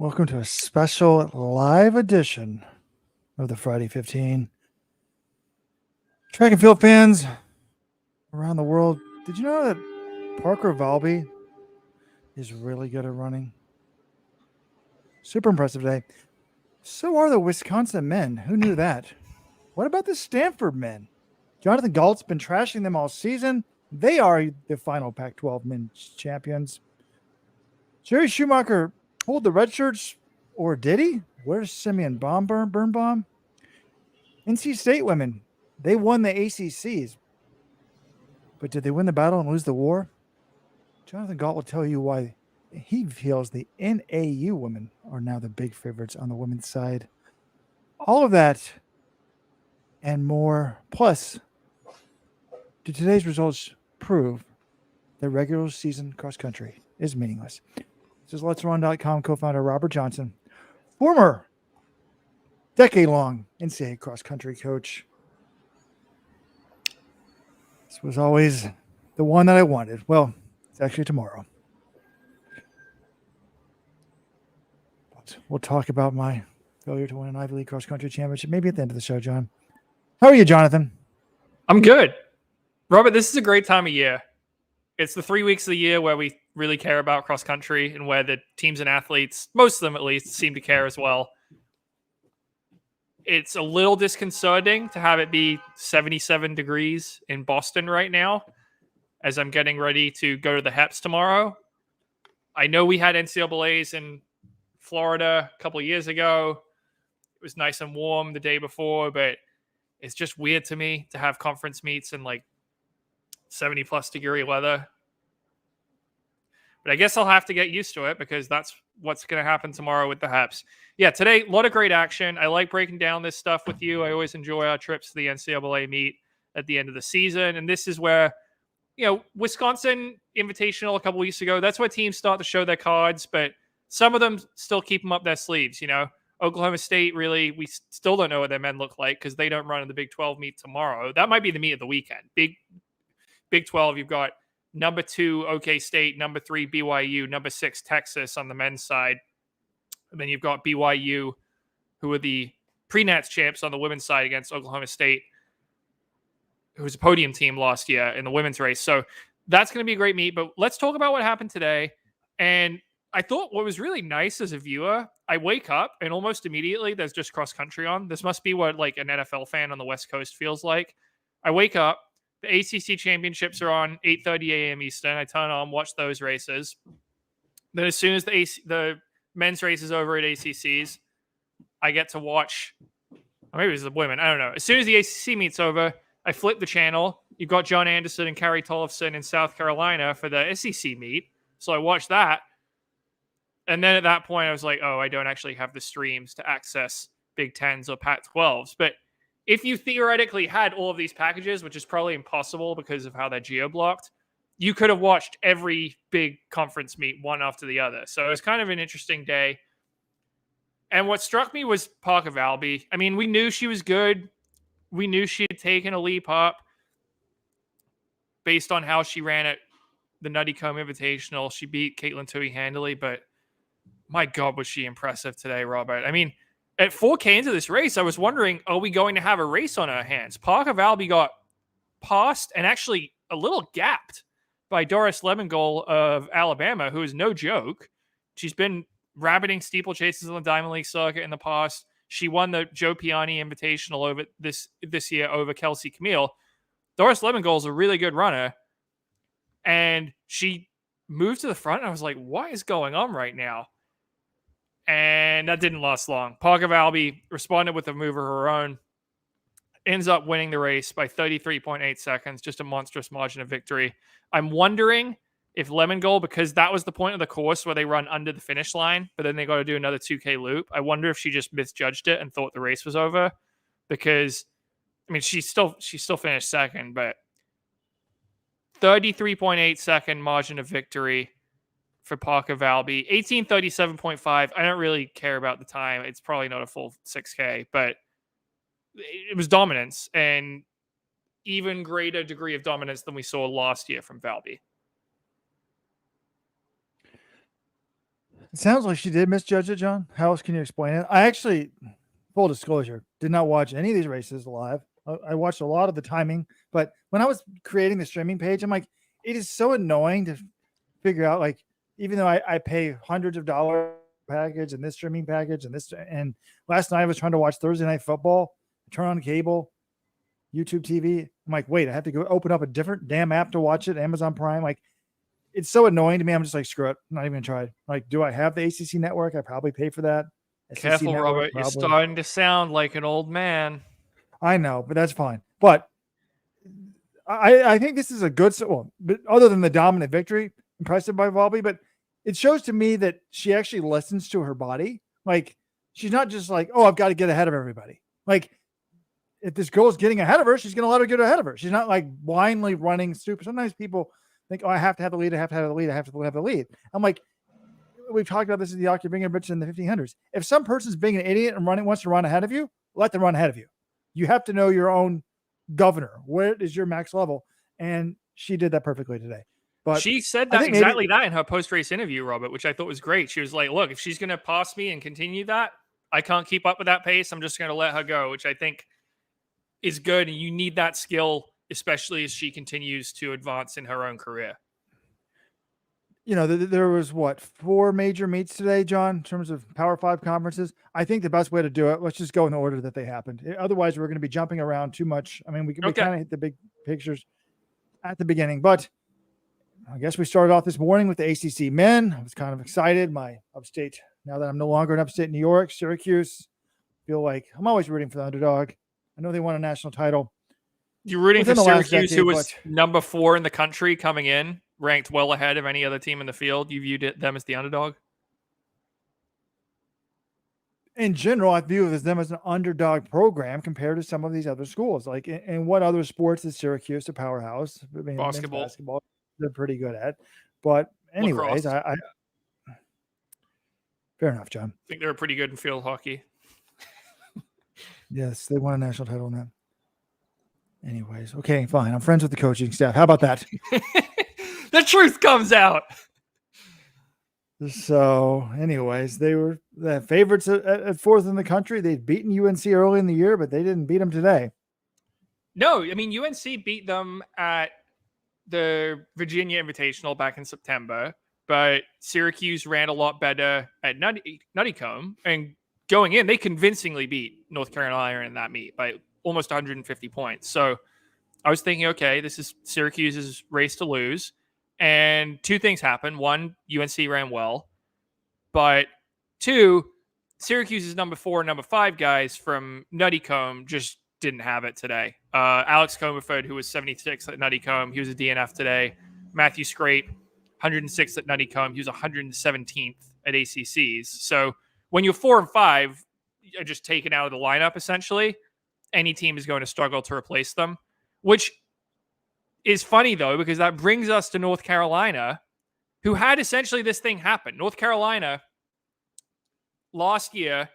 Welcome to a special live edition of the Friday 15. Track and field fans around the world, did you know that Parker Valby is really good at running? Super impressive today. So are the Wisconsin men. Who knew that? What about the Stanford men? Jonathan Galt's been trashing them all season. They are the final Pac-12 men's champions. Jerry Schumacher pulled the red shirts, or did he? Where's Simeon Birnbaum? NC State women, they won the ACCs, but did they win the battle and lose the war? Jonathan Galt will tell you why he feels the NAU women are now the big favorites on the women's side. All of that and more. Plus, do today's results prove that regular season cross country is meaningless? This is Let'sRun.com co-founder Robert Johnson, former decade-long NCAA cross country coach. This was always the one that I wanted. Well, it's actually tomorrow. But we'll talk about my failure to win an Ivy League cross country championship maybe at the end of the show, John. How are you, Jonathan? I'm good. Robert, this is a great time of year. It's the 3 weeks of the year where we really care about cross country and where the teams and athletes, most of them at least, seem to care as well. It's a little disconcerting to have it be 77 degrees in Boston right now as I'm getting ready to go to the HEPs tomorrow. I know we had NCAAs in Florida a couple of years ago. It was nice and warm the day before, but it's just weird to me to have conference meets in like 70 plus degree weather. But I guess I'll have to get used to it because that's what's going to happen tomorrow with the HEPs. Yeah, today, a lot of great action. I like breaking down this stuff with you. I always enjoy our trips to the NCAA meet at the end of the season. And this is where, Wisconsin Invitational a couple weeks ago, that's where teams start to show their cards, but some of them still keep them up their sleeves. Oklahoma State, really, we still don't know what their men look like because they don't run in the Big 12 meet tomorrow. That might be the meet of the weekend. Big 12, you've got number 2, OK State, number 3, BYU, number 6, Texas on the men's side. And then you've got BYU, who are the pre-Nats champs on the women's side against Oklahoma State, who was a podium team last year in the women's race. So that's going to be a great meet. But let's talk about what happened today. And I thought what was really nice as a viewer, I wake up and almost immediately there's just cross country on. This must be what like an NFL fan on the West Coast feels like. I wake up, the ACC championships are on 8:30 a.m. Eastern. I turn on, watch those races. Then as soon as the men's race is over at ACC's, I get to watch, or maybe it's the women, I don't know. As soon as the ACC meet's over, I flip the channel. You've got John Anderson and Carrie Tollefson in South Carolina for the SEC meet. So I watched that. And then at that point, I was like, oh, I don't actually have the streams to access Big Tens or Pac-12s. But if you theoretically had all of these packages, which is probably impossible because of how they're geo-blocked, you could have watched every big conference meet one after the other. So it was kind of an interesting day. And what struck me was Parker Valby. I mean, we knew she was good. We knew she had taken a leap up based on how she ran at the Nutty Comb Invitational. She beat Caitlin Tui handily, but my God, was she impressive today, Robert. I mean, at 4K into this race, I was wondering, are we going to have a race on our hands? Parker Valby got passed and actually a little gapped by Doris Lemongole of Alabama, who is no joke. She's been rabbiting steeplechases on the Diamond League circuit in the past. She won the Joe Piani Invitational over this year over Kelsey Camille. Doris Lemongole is a really good runner, and she moved to the front, and I was like, what is going on right now? And that didn't last long. Parker Valby responded with a move of her own, ends up winning the race by 33.8 seconds, just a monstrous margin of victory. I'm wondering if Lemongole, because that was the point of the course where they run under the finish line, but then they got to do another 2K loop. I wonder if she just misjudged it and thought the race was over, because, I mean, she still finished second, but 33.8 second margin of victory for Parker Valby. 18:37.5. I don't really care about the time. It's probably not a full 6K, but it was dominance, and even greater degree of dominance than we saw last year from Valby. It sounds like she did misjudge it, John. How else can you explain it? I actually, full disclosure, did not watch any of these races live. I watched a lot of the timing, but when I was creating the streaming page, I'm like, it is so annoying to figure out, like, even though I pay hundreds of dollars package and this streaming package and last night I was trying to watch Thursday Night Football, turn on cable, YouTube TV. I'm like, wait, I have to go open up a different damn app to watch it, Amazon Prime. Like, it's so annoying to me. I'm just like, screw it. I'm not even gonna try. Like, do I have the ACC network? I probably pay for that. SEC Careful, network, Robert. You're probably. starting to sound like an old man. I know, but that's fine. But I think this is a good, well, but other than the dominant victory, impressive by Volby, but it shows to me that she actually listens to her body. Like, she's not just like, oh, I've got to get ahead of everybody. Like, if this girl's getting ahead of her, she's going to let her get ahead of her. She's not like blindly running stupid. Sometimes people think, oh, I have to have the lead. I have to have the lead. I have to have the lead. I'm like, we've talked about this in the Occupinger Bitch in the 1500s. If some person's being an idiot and wants to run ahead of you, let them run ahead of you. You have to know your own governor. Where is your max level? And she did that perfectly today. But she said that exactly that in her post-race interview, Robert, which I thought was great. She was like, look, if she's going to pass me and continue that, I can't keep up with that pace. I'm just going to let her go, which I think is good. And you need that skill, especially as she continues to advance in her own career. You know, there was, 4 major meets today, John, in terms of Power 5 conferences. I think the best way to do it, let's just go in the order that they happened. Otherwise, we're going to be jumping around too much. I mean, we kind of hit the big pictures at the beginning, but I guess we started off this morning with the ACC men. I was kind of excited. My upstate, now that I'm no longer in upstate New York, Syracuse, feel like I'm always rooting for the underdog. I know they won a national title. You're rooting for Syracuse, who was number 4 in the country coming in, ranked well ahead of any other team in the field. You viewed them as the underdog? In general, I view them as an underdog program compared to some of these other schools. Like, in what other sports is Syracuse a powerhouse? I mean, basketball, they're pretty good at. But anyways, I fair enough, John. I think they're pretty good in field hockey. Yes, they won a national title in that. Anyways, okay, fine. I'm friends with the coaching staff. How about that? The truth comes out. So, anyways, they were the favorites at 4th in the country. They'd beaten UNC early in the year, but they didn't beat them today. No, I mean, UNC beat them at the Virginia Invitational back in September, but Syracuse ran a lot better at Nuttycombe, and going in, they convincingly beat North Carolina in that meet by almost 150 points. So I was thinking, okay, this is Syracuse's race to lose. And 2 things happened. 1, UNC ran well. But 2, Syracuse's number 4 and number 5 guys from Nuttycombe just didn't have it today. Alex Comerford, who was 76 at Nuttycombe, he was a DNF today. Matthew Scrape, 106 at Nuttycombe. He was 117th at ACC's. So when you're 4 and 5, you're just taken out of the lineup, essentially. Any team is going to struggle to replace them, which is funny, though, because that brings us to North Carolina, who had essentially this thing happen. North Carolina, last year,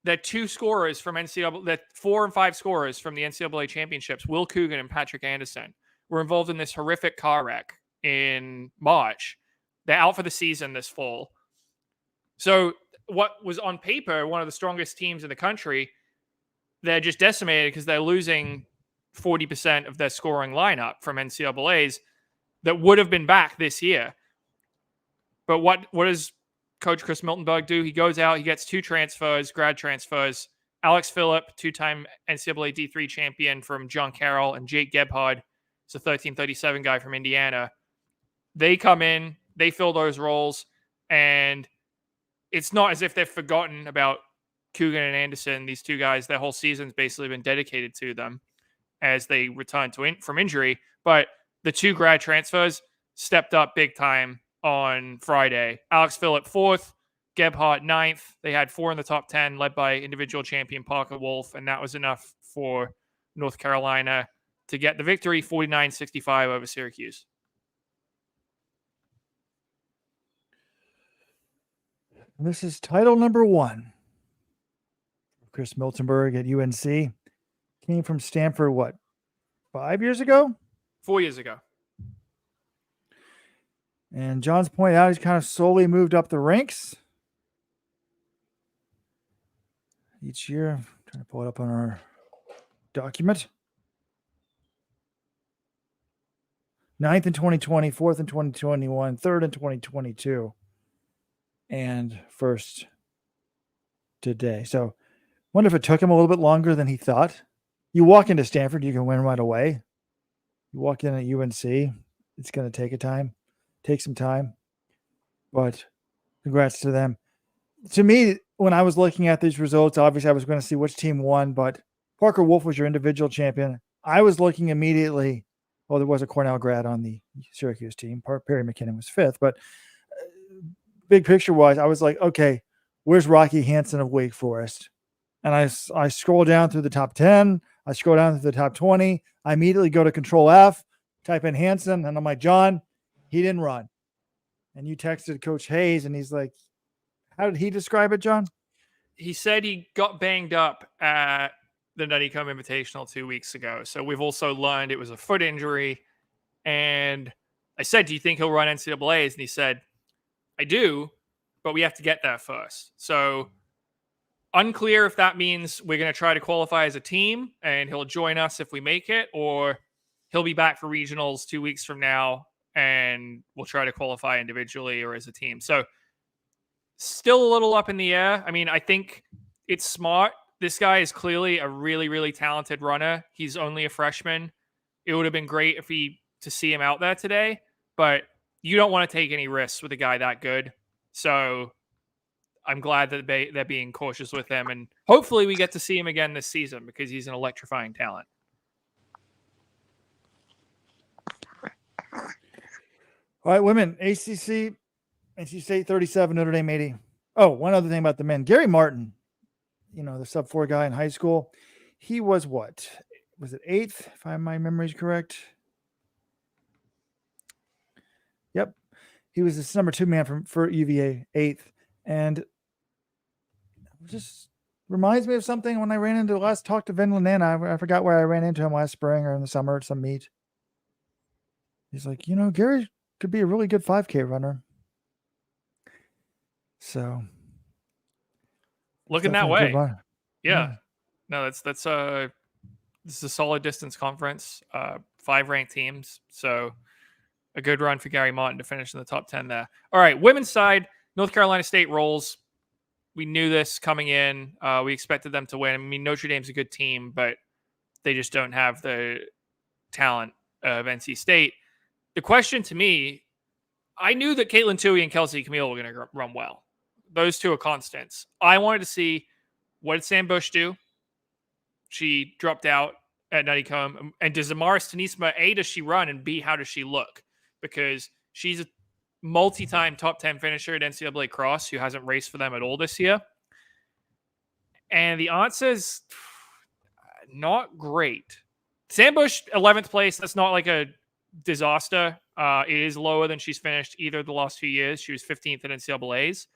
that 2 scorers from NCAA, that 4 and 5 scorers from the NCAA championships, Will Coogan and Patrick Anderson, were involved in this horrific car wreck in March. They're out for the season this fall. So what was on paper one of the strongest teams in the country, they're just decimated because they're losing 40% of their scoring lineup from NCAAs that would have been back this year. But what does Coach Chris Miltenberg do? He goes out, he gets 2 transfers, grad transfers. Alex Phillip, 2-time NCAA D3 champion from John Carroll, and Jake Gebhard, it's a 1337 guy from Indiana. They come in, they fill those roles, and it's not as if they've forgotten about Coogan and Anderson. These 2 guys, their whole season's basically been dedicated to them as they return from injury. But the 2 grad transfers stepped up big time on Friday. Alex Phillip 4th, Gebhardt 9th. They had 4 in the top 10, led by individual champion Parker Wolf, and that was enough for North Carolina to get the victory, 49-65 over Syracuse. This is title number 1. Chris Miltenberg at UNC. Came from Stanford, 5 years ago? 4 years ago. And John's pointed out he's kind of slowly moved up the ranks each year. I'm trying to pull it up on our document. 9th in 2020, 4th in 2021, 3rd in 2022, and 1st today. So wonder if it took him a little bit longer than he thought. You walk into Stanford, you can win right away. You walk in at UNC, it's going to take some time, but congrats to them. To me, when I was looking at these results, obviously I was going to see which team won, but Parker Wolf was your individual champion. I was looking immediately. Well, there was a Cornell grad on the Syracuse team. Perry McKinnon was 5th, but big picture wise, I was like, okay, where's Rocky Hansen of Wake Forest? And I scroll down through the top 10. I scroll down to the top 20. I immediately go to Control F, type in Hansen, and I'm like, John, he didn't run. And you texted Coach Hayes, and he's like, how did he describe it, John? He said he got banged up at the Nuttycombe Invitational 2 weeks ago. So we've also learned it was a foot injury. And I said, do you think he'll run NCAAs? And he said, I do, but we have to get there first. So unclear if that means we're going to try to qualify as a team and he'll join us if we make it, or he'll be back for regionals 2 weeks from now and we'll try to qualify individually or as a team. So still a little up in the air. I mean, I think it's smart. This guy is clearly a really, really talented runner. He's only a freshman. It would have been great to see him out there today, but you don't want to take any risks with a guy that good. So I'm glad that they're being cautious with him, and hopefully we get to see him again this season because he's an electrifying talent. All right, women, ACC, NC State 37, Notre Dame 80. Oh, one other thing about the men. Gary Martin, the sub-4 guy in high school, he was what? Was it 8th, if my memory is correct? Yep. He was this number 2 man for UVA, 8th. And it just reminds me of something when I ran into talked to Vin Lanana. I forgot where I ran into him last spring or in the summer at some meet. He's like, Gary could be a really good 5K runner. So looking that way. Yeah. No, this is a solid distance conference. 5 ranked teams. So a good run for Gary Martin to finish in the top 10 there. All right, women's side, North Carolina State rolls. We knew this coming in. We expected them to win. I mean, Notre Dame's a good team, but they just don't have the talent of NC State. The question to me, I knew that Caitlin Toohey and Kelsey Camille were going to run well. Those two are constants. I wanted to see, what did Sam Bush do? She dropped out at Nuttycombe. And does Amaris Tanisma, A, does she run, and B, how does she look? Because she's a multi-time top 10 finisher at NCAA Cross who hasn't raced for them at all this year. And the answer is not great. Sam Bush, 11th place. That's not like a disaster. It is lower than she's finished either of the last 2 years. She was 15th at NCAAs.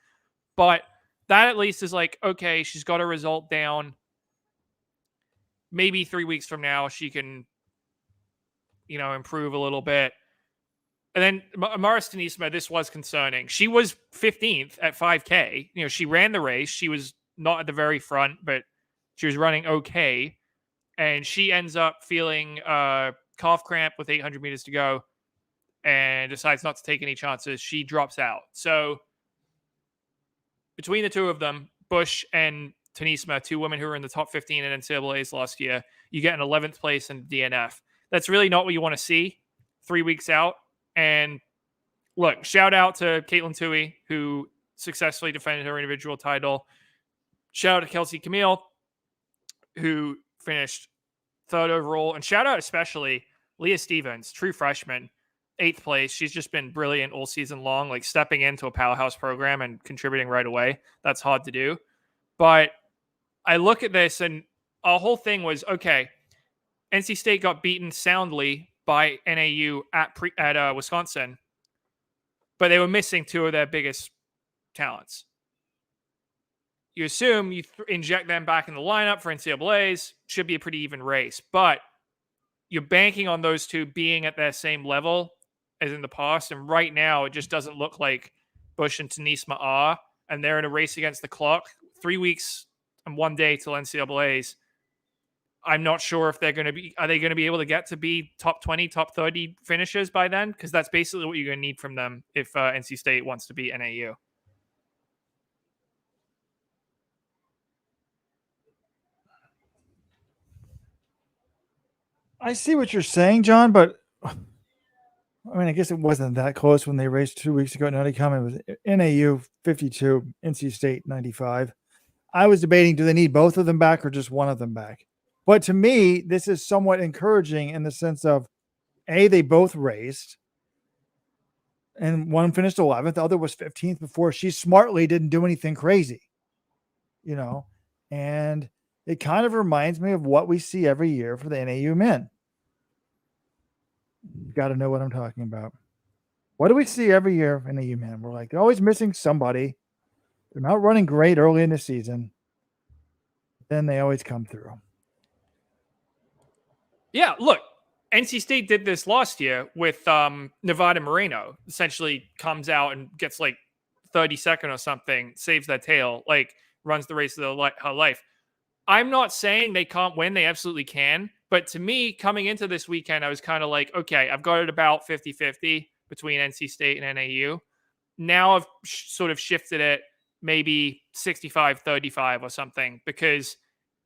But that at least is like, okay, she's got a result down. Maybe 3 weeks from now, she can, improve a little bit. And then Amaris Tanisma, this was concerning. She was 15th at 5K. She ran the race. She was not at the very front, but she was running okay. And she ends up feeling calf cramp with 800 meters to go and decides not to take any chances. She drops out. So between the two of them, Bush and Tanisma, 2 women who were in the top 15 at NCAAs last year, you get an 11th place in DNF. That's really not what you want to see 3 weeks out. And look, shout out to Caitlin Toohey, who successfully defended her individual title. Shout out to Kelsey Camille, who finished 3rd overall. And shout out especially Leah Stevens, true freshman, 8th place. She's just been brilliant all season long, like stepping into a powerhouse program and contributing right away. That's hard to do. But I look at this and our whole thing was, okay, NC State got beaten soundly by NAU at Wisconsin, but they were missing 2 of their biggest talents. You assume you inject them back in the lineup for NCAAs, should be a pretty even race, but you're banking on those 2 being at their same level as in the past. And right now, it just doesn't look like Bush and Tanisma are, and they're in a race against the clock. 3 weeks and 1 day till NCAAs. I'm not sure if they're going to be. Are they going to be able to get to be top 20, top 30 finishers by then? Because that's basically what you're going to need from them if NC State wants to beat NAU. I see what you're saying, John, but I mean, I guess it wasn't that close when they raced 2 weeks ago at Nuttycom. It was NAU 52, NC State 95. I was debating, do they need both of them back or just one of them back? But to me, this is somewhat encouraging in the sense of, A, they both raced, and one finished 11th, the other was 15th before. She smartly didn't do anything crazy, and it kind of reminds me of what we see every year for the NAU men. You got to know what I'm talking about. What do we see every year in NAU men? We're like, they're always missing somebody. They're not running great early in the season. Then they always come through. Yeah, look, NC State did this last year with Nevada Moreno. Essentially comes out and gets like 32nd or something, saves their tail, like runs the race of her life. I'm not saying they can't win. They absolutely can. But to me, coming into this weekend, I was kind of like, okay, I've got it about 50-50 between NC State and NAU. Now I've sort of shifted it maybe 65-35 or something, because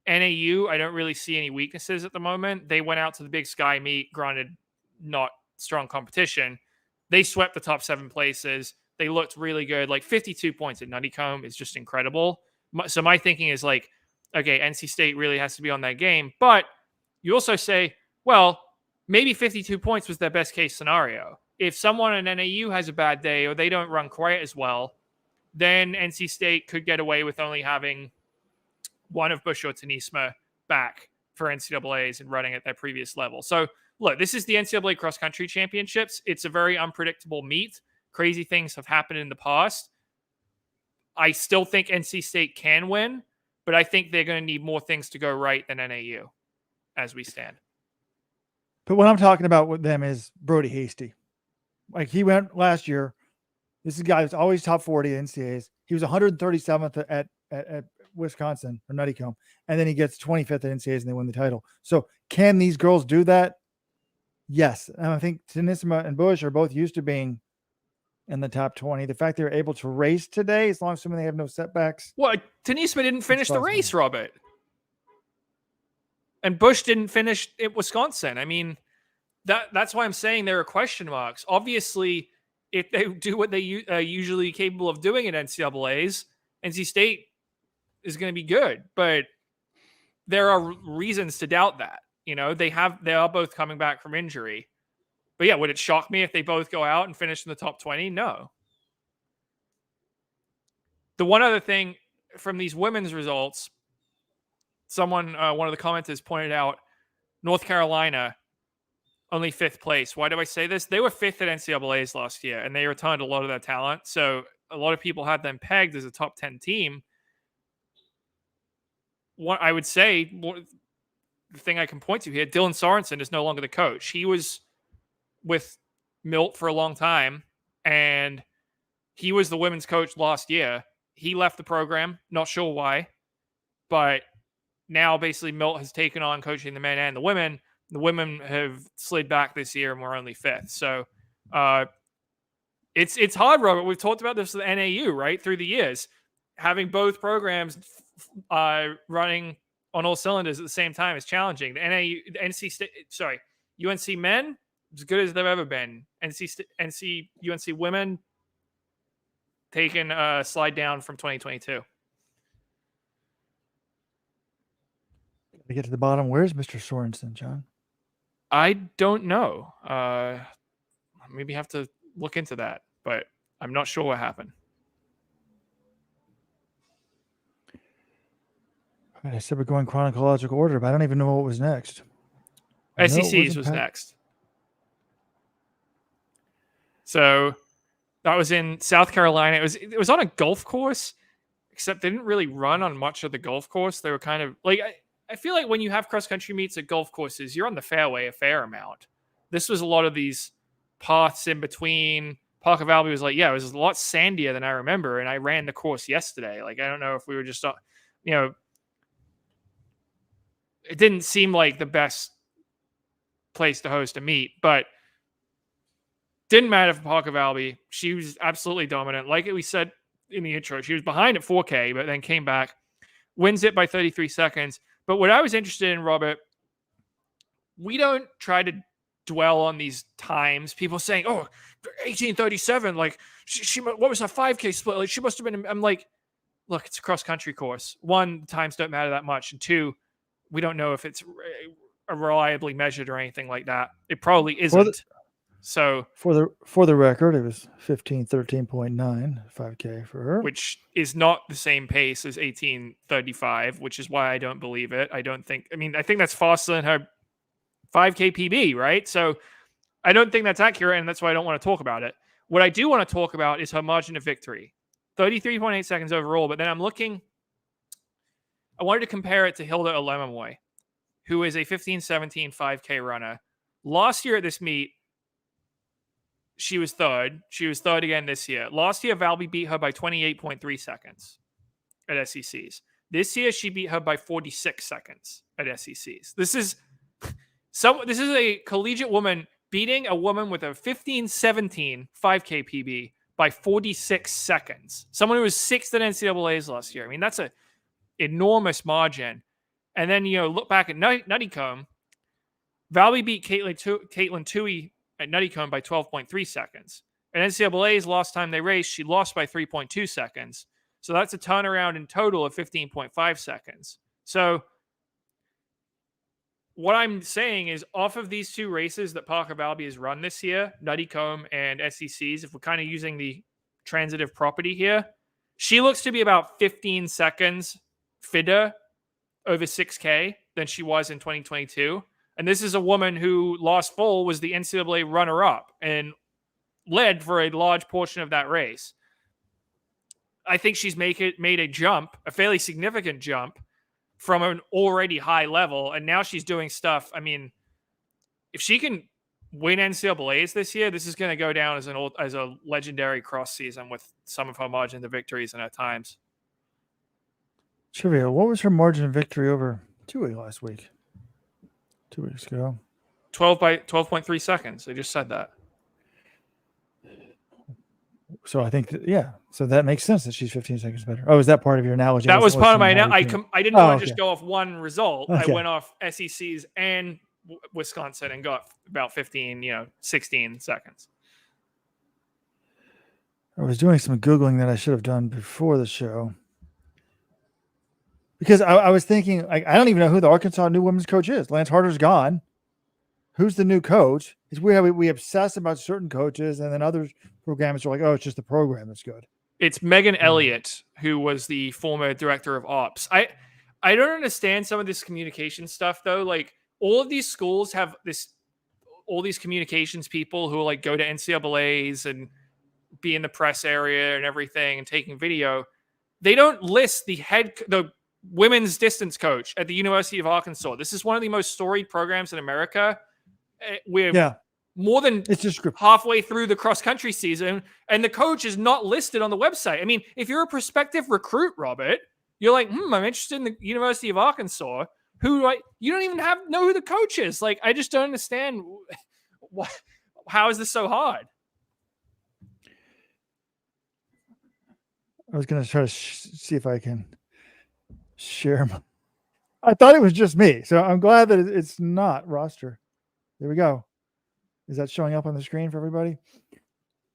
NAU, I don't really see any weaknesses at the moment. They went out to the Big Sky meet, granted, not strong competition. They swept the top 7 places. They looked really good. Like 52 points at Nuttycombe is just incredible. So my thinking is like, okay, NC State really has to be on that game. But you also say, well, maybe 52 points was their best case scenario. If someone in NAU has a bad day or they don't run quite as well, then NC State could get away with only having one of Bush or Tanisma back for NCAAs and running at their previous level. So, look, this is the NCAA Cross Country Championships. It's a very unpredictable meet. Crazy things have happened in the past. I still think NC State can win, but I think they're going to need more things to go right than NAU as we stand. But what I'm talking about with them is Brody Hasty. Like, he went last year. This is a guy who's always top 40 at NCAAs. He was 137th at Wisconsin or Nuttycombe, and then he gets 25th at NCAAs and they win the title. So can these girls do that? Yes. And I think Tanisma and Bush are both used to being in the top 20. The fact they're able to race today, as long as they have no setbacks. Well, Tanisma didn't finish the race, Robert. And Bush didn't finish at Wisconsin. I mean, that's why I'm saying there are question marks. Obviously, if they do what they are usually capable of doing at NCAAs, NC State is going to be good. But there are reasons to doubt that. They are both coming back from injury. But yeah, would it shock me if they both go out and finish in the top 20? No. The one other thing from these women's results, one of the commenters pointed out, North Carolina, only 5th place. Why do I say this? They were 5th at NCAAs last year, and they returned a lot of their talent. So a lot of people had them pegged as a top 10 team. What I would say, the thing I can point to here, Dylan Sorensen is no longer the coach. He was with Milt for a long time, and he was the women's coach last year. He left the program, not sure why, but now basically Milt has taken on coaching the men and the women. The women have slid back this year and we're only 5th. So it's hard, Robert. We've talked about this with NAU, right? Through the years, having both programs running on all cylinders at the same time is challenging. UNC men, as good as they've ever been. UNC women taking a slide down from 2022. To get to the bottom, where's Mr. Sorensen, John? I don't know. Maybe have to look into that, but I'm not sure what happened. I said we're going chronological order, but I don't even know what was next. SEC's was next. So that was in South Carolina. It was on a golf course, except they didn't really run on much of the golf course. They were kind of like, I feel like when you have cross country meets at golf courses, you're on the fairway a fair amount. This was a lot of these paths in between. Parker Valby was like, yeah, it was a lot sandier than I remember, and I ran the course yesterday. Like, I don't know if we were just, it didn't seem like the best place to host a meet, but didn't matter for Parker Valby. She was absolutely dominant. Like we said in the intro, she was behind at 4K, but then came back, wins it by 33 seconds. But what I was interested in, Robert, we don't try to dwell on these times. People saying, "Oh, 18:37, like she what was her 5K split? Like she must have been." I'm like, look, it's a cross country course. One, times don't matter that much, and two, we don't know if it's reliably measured or anything like that. It probably isn't. So for the record, it was 15:13.9 5K for her, which is not the same pace as 18:35, which is why I don't believe it. I think that's faster than her 5K PB, right? So I don't think that's accurate, and that's why I don't want to talk about it. What I do want to talk about is her margin of victory. 33.8 seconds overall, but then I wanted to compare it to Hilda Olemomoy, who is a 15:17 5K runner. Last year at this meet, she was third. She was third again this year. Last year, Valby beat her by 28.3 seconds at SECs. This year, she beat her by 46 seconds at SECs. This is a collegiate woman beating a woman with a 15:17 5K PB by 46 seconds. Someone who was sixth at NCAAs last year. I mean, that's an enormous margin. And then, look back at Nuttycombe. Valby beat Caitlin Toohey at Nuttycombe by 12.3 seconds. At NCAA's last time they raced, she lost by 3.2 seconds. So that's a turnaround in total of 15.5 seconds. So what I'm saying is, off of these two races that Parker Valby has run this year, Nuttycombe and SECs, if we're kind of using the transitive property here, she looks to be about 15 seconds fitter over 6K than she was in 2022. And this is a woman who last fall was the NCAA runner-up and led for a large portion of that race. I think she's made a jump, a fairly significant jump, from an already high level, and now she's doing stuff. I mean, if she can win NCAAs this year, this is going to go down as a legendary cross season with some of her margin of victories and at times. Trivia: what was her margin of victory over Toohey last week? 2 weeks ago. 12.3 seconds. I just said that. So I think so that makes sense that she's 15 seconds better. Oh, is that part of your analogy? That was part of my analogy. I didn't want to just go off one result. Okay. I went off SECs and Wisconsin and got about 16 seconds. I was doing some Googling that I should have done before the show, because I was thinking, like, I don't even know who the Arkansas new women's coach is. Lance Harder's gone. Who's the new coach? It's weird how we obsess about certain coaches, and then other programs are like, oh, it's just the program that's good. It's Megan Elliott, who was the former director of ops. I don't understand some of this communication stuff, though. Like, all of these schools have all these communications people who like go to NCAAs and be in the press area and everything and taking video. They don't list the women's distance coach at the University of Arkansas. This is one of the most storied programs in America. We're more than halfway through the cross-country season, and the coach is not listed on the website. I mean, if you're a prospective recruit, Robert, you're like, I'm interested in the University of Arkansas. You don't even know who the coach is. Like, I just don't understand how is this so hard? I was going to try to see if I can share. I thought it was just me, so I'm glad that it's not roster. There we go. Is that showing up on the screen for everybody?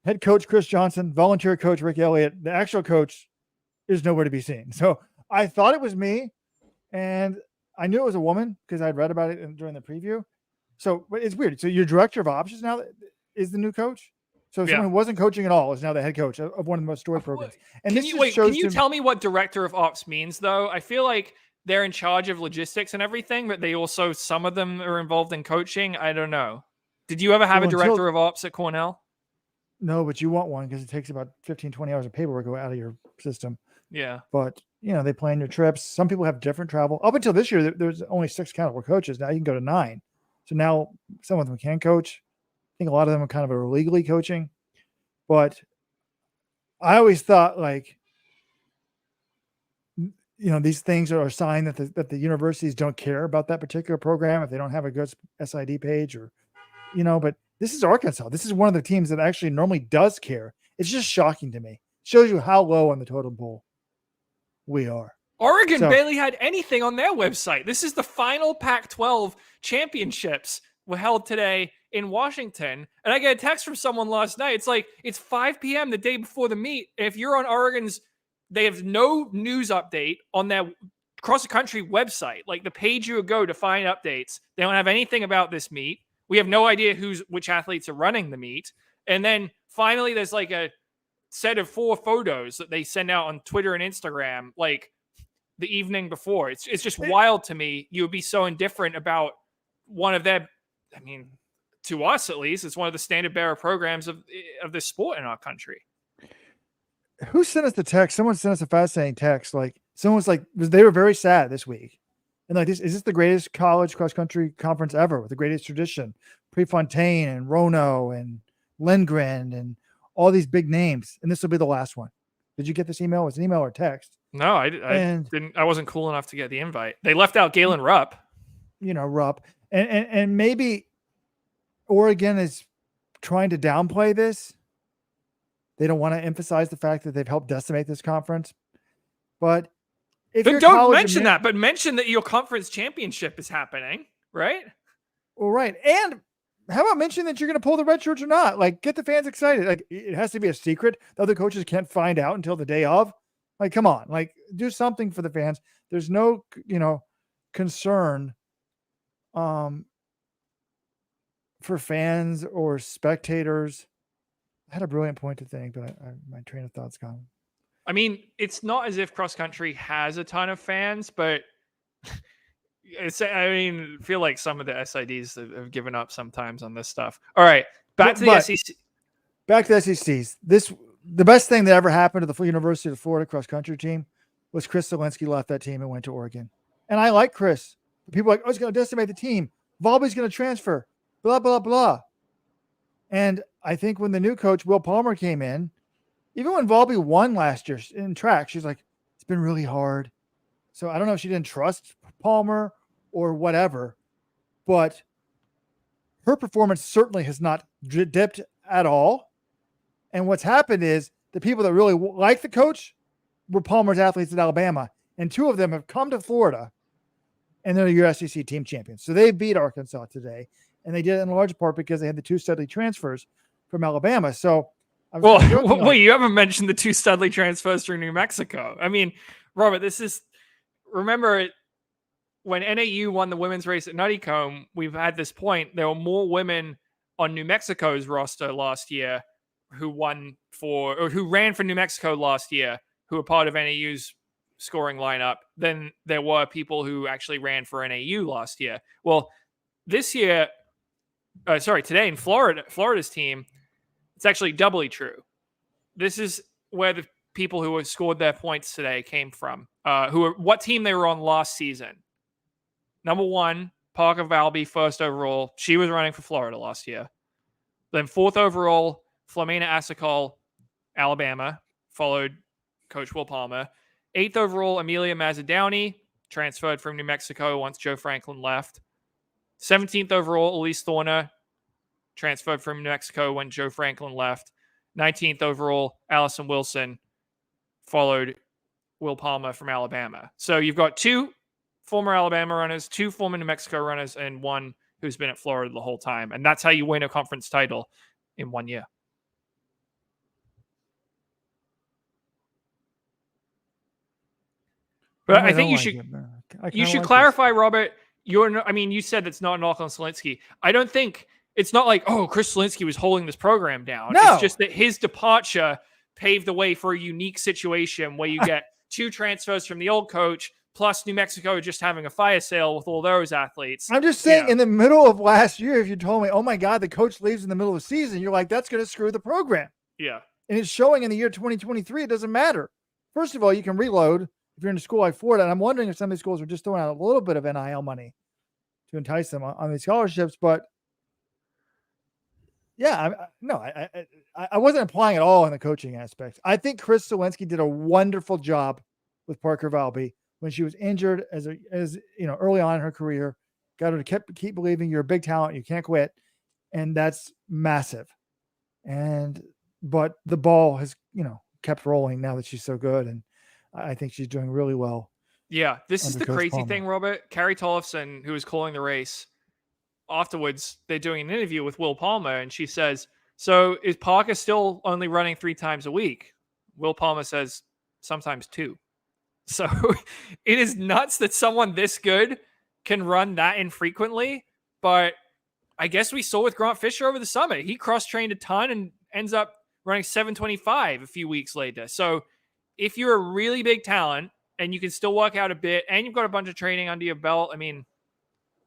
Head coach Chris Johnson, volunteer coach Rick Elliott. The actual coach is nowhere to be seen. So I thought it was me, and I knew it was a woman because I'd read about it during the preview. So it's weird. So your director of ops is the new coach. So someone who wasn't coaching at all is now the head coach of one of the most storied programs. And can you tell me what director of ops means, though? I feel like they're in charge of logistics and everything, but they also, some of them are involved in coaching. I don't know. Did you ever have a director of ops at Cornell? No, but you want one because it takes about 15, 20 hours of paperwork to go out of your system. Yeah. But, they plan your trips. Some people have different travel. Up until this year, there's only 6 accountable coaches. Now you can go to 9. So now some of them can coach. I think a lot of them are kind of illegally coaching. But I always thought, like, these things are a sign that the universities don't care about that particular program if they don't have a good SID page or, but this is Arkansas. This is one of the teams that actually normally does care. It's just shocking to me. It shows you how low on the totem pole we are. Oregon barely had anything on their website. This is the final Pac-12 championships were held today in Washington. And I get a text from someone last night. It's like, it's 5 p.m. the day before the meet. If you're on Oregon's, they have no news update on their cross-country website. Like the page you would go to find updates. They don't have anything about this meet. We have no idea which athletes are running the meet. And then finally, there's like a set of 4 photos that they send out on Twitter and Instagram, like the evening before. It's just wild to me. You would be so indifferent about one of their, I mean, to us at least, it's one of the standard bearer programs of this sport in our country. Who sent us the text? Someone sent us a fascinating text. Like someone was like, they were very sad this week. And like, is this the greatest college cross-country conference ever with the greatest tradition? Prefontaine and Rono and Lindgren and all these big names. And this will be the last one. Did you get this email? Was it an email or text? No, I didn't. I wasn't cool enough to get the invite. They left out Galen Rupp. Rupp. And maybe Oregon is trying to downplay this. They don't want to emphasize the fact that they've helped decimate this conference. But if But don't mention that, but mention that your conference championship is happening, right? Well, right. And how about mention that you're going to pull the red shirts or not? Like, get the fans excited. Like, it has to be a secret. The other coaches can't find out until the day of. Like, come on. Like, do something for the fans. There's no, concern for fans or spectators. I had a brilliant point to think, but my train of thought's gone. I mean, it's not as if cross country has a ton of fans, but I feel like some of the SIDs have given up sometimes on this stuff. All right, back to the SEC. Back to the SECs. The best thing that ever happened to the University of Florida cross country team was Chris Zielinski left that team and went to Oregon. And I like Chris. People are like, oh, it's going to decimate the team. Volby's going to transfer. Blah, blah, blah. And I think when the new coach, Will Palmer, came in, even when Volby won last year in track, she's like, it's been really hard. So I don't know if she didn't trust Palmer or whatever, but her performance certainly has not dipped at all. And what's happened is the people that really like the coach were Palmer's athletes at Alabama, and 2 of them have come to Florida, and they're your SEC team champions. So they beat Arkansas today, and they did it in large part because they had the 2 Studley transfers from Alabama. So, wait, you haven't mentioned the 2 Studley transfers from New Mexico. I mean, Robert, remember when NAU won the women's race at Nuttycombe, we've had this point. There were more women on New Mexico's roster last year who ran for New Mexico last year, who were part of NAU's scoring lineup, than there were people who actually ran for NAU last year. Well, today in Florida's team, it's actually doubly true. This is where the people who have scored their points today came from. What team they were on last season. Number 1, Parker Valby, 1st overall. She was running for Florida last year. Then 4th overall, Flamena Asicol, Alabama, followed Coach Will Palmer. 8th overall, Amelia Mazzadowney, transferred from New Mexico once Joe Franklin left. 17th overall, Elise Thorner, transferred from New Mexico when Joe Franklin left. 19th overall, Allison Wilson, followed Will Palmer from Alabama. So you've got 2 former Alabama runners, 2 former New Mexico runners, and 1 who's been at Florida the whole time. And that's how you win a conference title in 1 year. But I think you should clarify, Robert. You said it's not a knock on Zielinski. I don't think it's not like, oh, Chris Zielinski was holding this program down. No. It's just that his departure paved the way for a unique situation where you get 2 transfers from the old coach, plus New Mexico just having a fire sale with all those athletes. I'm just saying, in the middle of last year, if you told me, oh my God, the coach leaves in the middle of the season, you're like, that's going to screw the program. Yeah. And it's showing in the year 2023. It doesn't matter. First of all, you can reload if you're in a school like Florida. And I'm wondering if some of these schools are just throwing out a little bit of NIL money to entice them on these scholarships. But Yeah, I wasn't implying at all in the coaching aspect. I think Chris Sawinski did a wonderful job with Parker Valby when she was injured as early on in her career. Got her to keep believing you're a big talent, you can't quit, and that's massive. But the ball has kept rolling now that she's so good, and I think she's doing really well. Yeah, this is the Coach crazy Palmer. thing, Robert. Carrie Tollefson, who was calling the race, afterwards they're doing an interview with Will Palmer, and she says, "So is Parker still only running 3 times a week?" Will Palmer says, "Sometimes 2." So it is nuts that someone this good can run that infrequently. But I guess we saw with Grant Fisher over the summer, he cross-trained a ton and ends up running 725 a few weeks later. So if you're a really big talent and you can still work out a bit and you've got a bunch of training under your belt, I mean,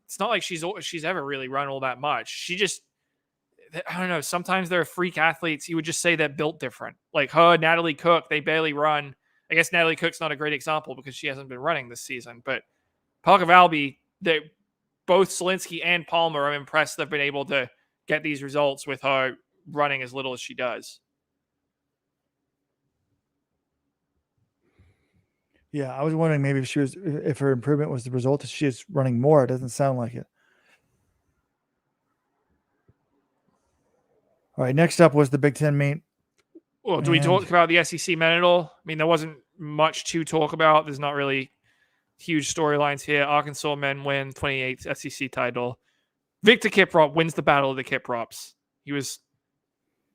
it's not like she's ever really run all that much. She just, I don't know, sometimes they're freak athletes. You would just say they're built different. Like her, Natalie Cook, they barely run. I guess Natalie Cook's not a great example because she hasn't been running this season. But Parker Valby, both Sawinski and Palmer, I'm impressed they've been able to get these results with her running as little as she does. Yeah, I was wondering maybe if her improvement was the result of she is running more. It doesn't sound like it. All right, next up was the Big Ten meet. Well, do we talk about the SEC men at all? I mean, there wasn't much to talk about. There's not really huge storylines here. Arkansas men win 28th SEC title. Victor Kiprop wins the Battle of the Kiprops. He was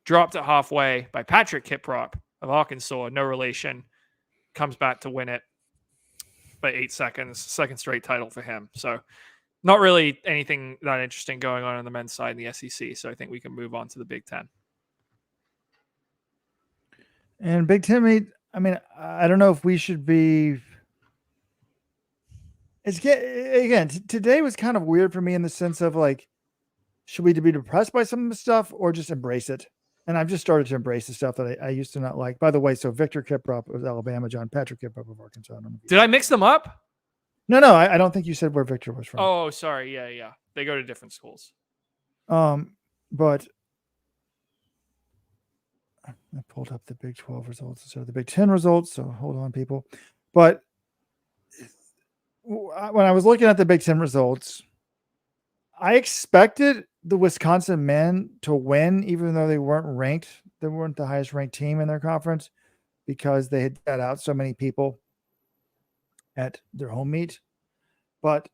dropped at halfway by Patrick Kiprop of Arkansas, no relation. Comes back to win it by 8 seconds. Second straight title for him. So not really anything that interesting going on the men's side in the SEC. So I think we can move on to the Big Ten. And Big Ten meet, I mean, I don't know if we should be. Today was kind of weird for me in the sense of like, should we be depressed by some of the stuff or just embrace it? And I've just started to embrace the stuff that I used to not like. By the way, so Victor Kiprop of Alabama, John Patrick Kiprop of Arkansas. Did I mix them up? No, I don't think you said where Victor was from. Oh, sorry. Yeah. They go to different schools. But I pulled up the Big 12 results instead of the Big 10 results. So hold on, people. But when I was looking at the Big 10 results, I expected the Wisconsin men to win, even though they weren't ranked. They weren't the highest ranked team in their conference because they had got out so many people at their home meet. But,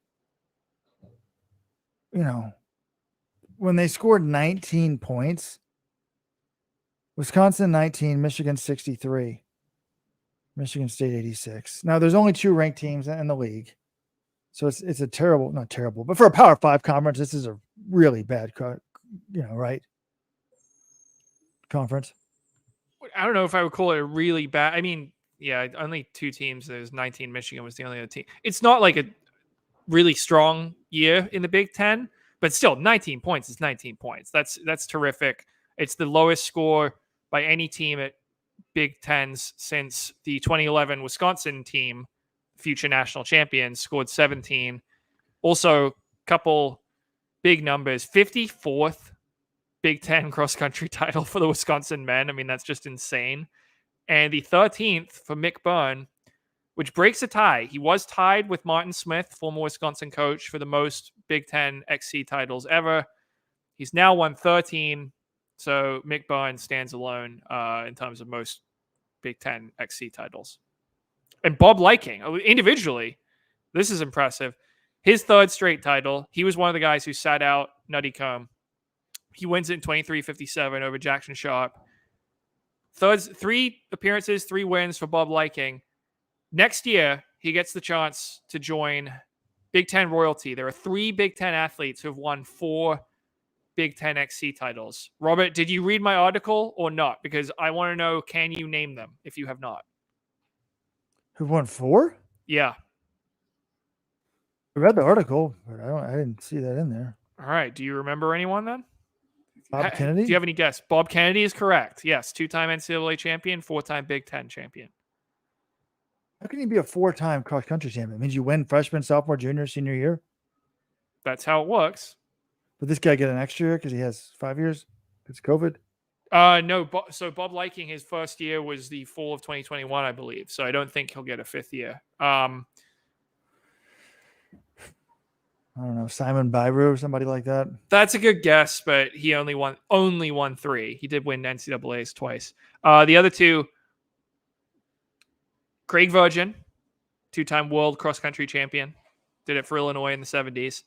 when they scored 19 points, Wisconsin 19, Michigan 63, Michigan State 86. Now, there's only 2 ranked teams in the league. So it's a terrible, not terrible, but for a Power 5 conference, this is a really bad, right? Conference. I don't know if I would call it a really bad. I mean, yeah, only 2 teams. There's 19. Michigan was the only other team. It's not like a really strong year in the Big Ten, but still 19 points is 19 points. That's terrific. It's the lowest score by any team at Big Tens since the 2011 Wisconsin team, future national champions, scored 17. Also, couple big numbers. 54th Big Ten cross-country title for the Wisconsin men. I mean, that's just insane. And the 13th for Mick Byrne, which breaks a tie. He was tied with Martin Smith, former Wisconsin coach, for the most Big Ten XC titles ever. He's now won 13. So Mick Byrne stands alone in terms of most Big Ten XC titles. And Bob Liking, individually, this is impressive. His 3rd straight title. He was one of the guys who sat out Nutty Combe. He wins it in 23-57 over Jackson Sharp. 3 appearances, 3 wins for Bob Liking. Next year, he gets the chance to join Big Ten royalty. There are 3 Big Ten athletes who have won 4 Big Ten XC titles. Robert, did you read my article or not? Because I want to know, can you name them if you have not? Who won 4? Yeah. I read the article, but I didn't see that in there. All right. Do you remember anyone then? Bob Kennedy? Do you have any guess? Bob Kennedy is correct. Yes. 2-time NCAA champion, 4-time Big Ten champion. How can you be a 4-time cross-country champion? It means you win freshman, sophomore, junior, senior year? That's how it works. But this guy get an extra year because he has 5 years? It's COVID. No. So Bob Liking, his first year was the fall of 2021, I believe. So I don't think he'll get a fifth year. I don't know, Simon Byru or somebody like that. That's a good guess, but he only won 3. He did win NCAAs twice. The other two, Craig Virgin, 2-time world cross country champion, did it for Illinois in the 70s,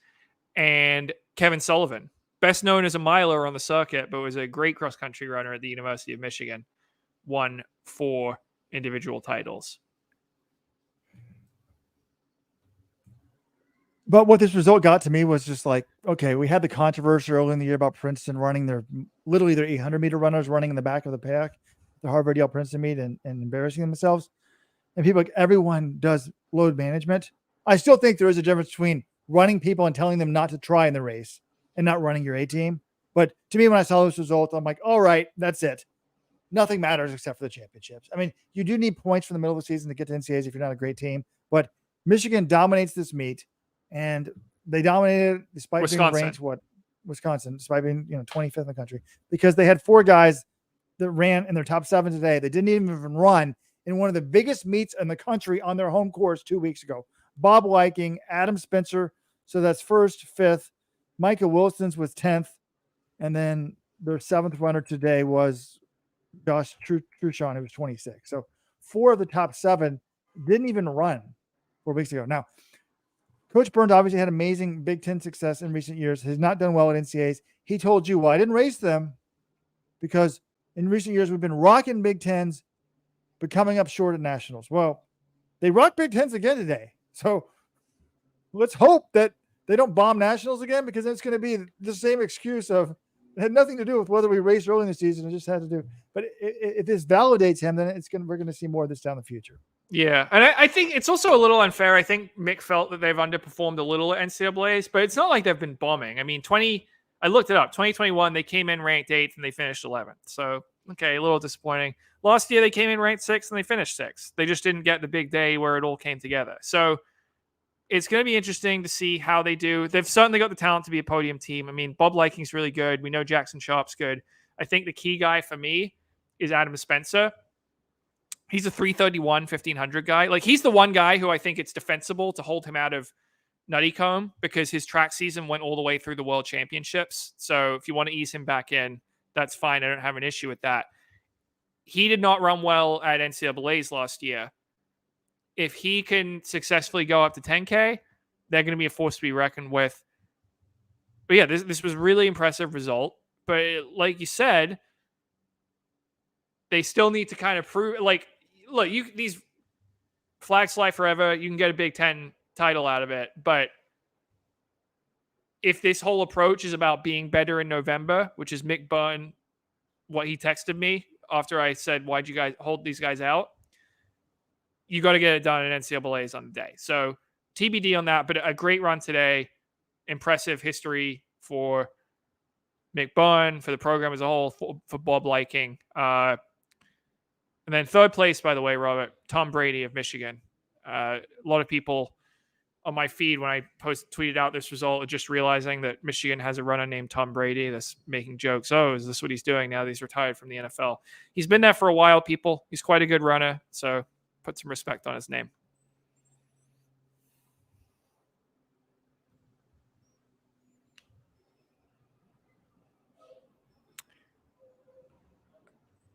and Kevin Sullivan, best known as a miler on the circuit, but was a great cross country runner at the University of Michigan, won 4 individual titles. But what this result got to me was just like, okay, we had the controversy early in the year about Princeton running their 800-meter runners running in the back of the pack, the Harvard Yale Princeton meet, and embarrassing themselves. And people like, everyone does load management. I still think there is a difference between running people and telling them not to try in the race and not running your A team. But to me, when I saw this result, I'm like, all right, that's it. Nothing matters except for the championships. I mean, you do need points from the middle of the season to get to NCAAs if you're not a great team. But Michigan dominates this meet. And they dominated despite being ranked Wisconsin, despite being 25th in the country, because they had 4 guys that ran in their top 7 today. They didn't even run in one of the biggest meets in the country on their home course 2 weeks ago. Bob Liking, Adam Spencer, so that's 1st, 5th. Micah Wilson's was 10th, and then their 7th runner today was Josh Truchon, who was 26. So 4 of the top 7 didn't even run 4 weeks ago. Now, Coach Burns obviously had amazing Big Ten success in recent years. Has not done well at NCAAs. He told you, well, I didn't race them because in recent years we've been rocking Big Tens, but coming up short at nationals. Well, they rocked Big Tens again today. So let's hope that they don't bomb nationals again, because it's going to be the same excuse of it had nothing to do with whether we raced early in the season. It just had to do. But if this validates him, then we're going to see more of this down the future. Yeah, and I think it's also a little unfair. I think Mick felt that they've underperformed a little at NCAAs, but it's not like they've been bombing. I mean, I looked it up. 2021, they came in ranked 8th and they finished 11th. So, okay, a little disappointing. Last year, they came in ranked 6th and they finished 6th. They just didn't get the big day where it all came together. So, it's going to be interesting to see how they do. They've certainly got the talent to be a podium team. I mean, Bob Liking's really good. We know Jackson Sharp's good. I think the key guy for me is Adam Spencer. He's a 331, 1500 guy. Like, he's the one guy who I think it's defensible to hold him out of Nuttycombe, because his track season went all the way through the World Championships. So if you want to ease him back in, that's fine. I don't have an issue with that. He did not run well at NCAAs last year. If he can successfully go up to 10K, they're going to be a force to be reckoned with. But yeah, this was a really impressive result. But like you said, they still need to kind of prove, like, look, these flags fly forever. You can get a Big Ten title out of it. But if this whole approach is about being better in November, which is Mick Byrne, what he texted me after I said, why'd you guys hold these guys out? You got to get it done at NCAAs on the day. So TBD on that, but a great run today. Impressive history for Mick Byrne, for the program as a whole, for Bob Liking. And then 3rd place, by the way, Robert, Tom Brady of Michigan. A lot of people on my feed, when I tweeted out this result, are just realizing that Michigan has a runner named Tom Brady that's making jokes. Oh, is this what he's doing now that he's retired from the NFL? He's been there for a while, people. He's quite a good runner, so put some respect on his name.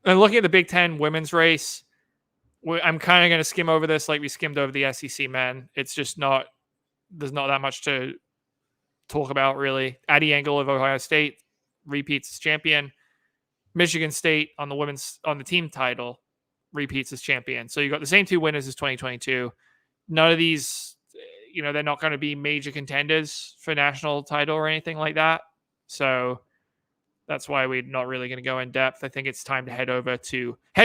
And looking at the Big Ten women's race, I'm kind of going to skim over this like we skimmed over the SEC men. It's just there's not that much to talk about, really. Addie Engel of Ohio State repeats as champion. Michigan State on the team title repeats as champion. So you got the same 2 winners as 2022. None of these, they're not going to be major contenders for national title or anything like that. So that's why we're not really going to go in depth. I think it's time to head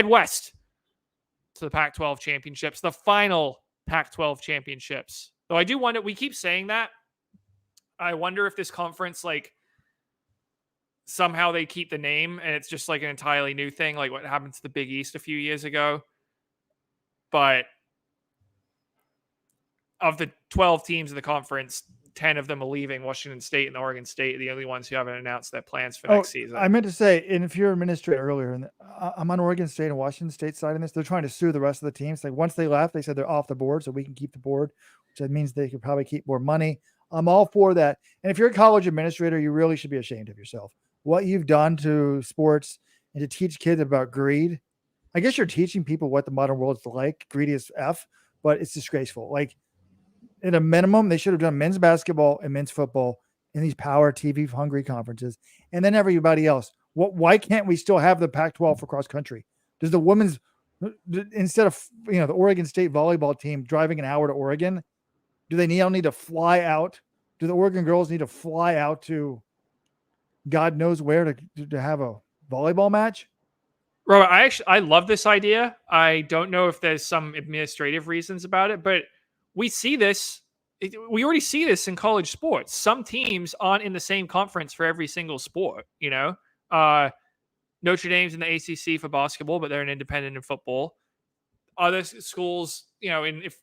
west to the Pac-12 championships, the final Pac-12 championships. Though I do wonder, we keep saying that. I wonder if this conference, like, somehow they keep the name and it's just like an entirely new thing, like what happened to the Big East a few years ago. But of the 12 teams in the conference, 10 of them are leaving. Washington State and Oregon State are the only ones who haven't announced their plans for Oh, next season. I meant to say, and if you're an administrator earlier, and I'm on Oregon State and Washington State side in this, they're trying to sue the rest of the teams. Like once they left, they said they're off the board, so we can keep the board, which means they could probably keep more money. I'm all for that. And if you're a college administrator, you really should be ashamed of yourself. What you've done to sports and to teach kids about greed. I guess you're teaching people what the modern world is like. Greedy as F, but it's disgraceful. Like at a minimum, they should have done men's basketball and men's football in these power TV hungry conferences, and then everybody else. Why can't we still have the Pac-12 for cross country? Does the women's, instead of the Oregon State volleyball team driving an hour to Oregon, do they need to fly out? Do the Oregon girls need to fly out to God knows where to have a volleyball match? Robert, I love this idea. I don't know if there's some administrative reasons about it, but we see this. We already see this in college sports. Some teams aren't in the same conference for every single sport. Notre Dame's in the ACC for basketball, but they're an independent in football. Other schools, if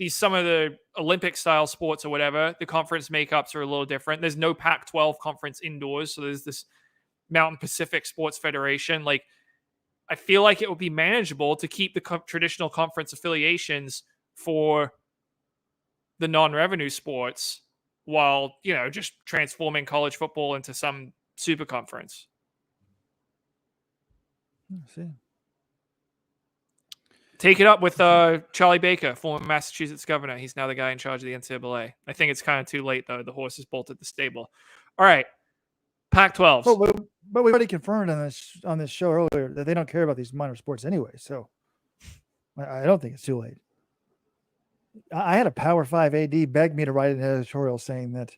some of the Olympic style sports or whatever, the conference makeups are a little different. There's no Pac-12 conference indoors, so there's this Mountain Pacific Sports Federation. Like, I feel like it would be manageable to keep the traditional conference affiliations for the non-revenue sports while, just transforming college football into some super conference. Let's see. Take it up with Charlie Baker, former Massachusetts governor. He's now the guy in charge of the NCAA. I think it's kind of too late, though. The horse is bolted the stable. All right. Pac-12. But we already confirmed on this show earlier that they don't care about these minor sports anyway. So I don't think it's too late. I had a Power 5 AD beg me to write an editorial saying that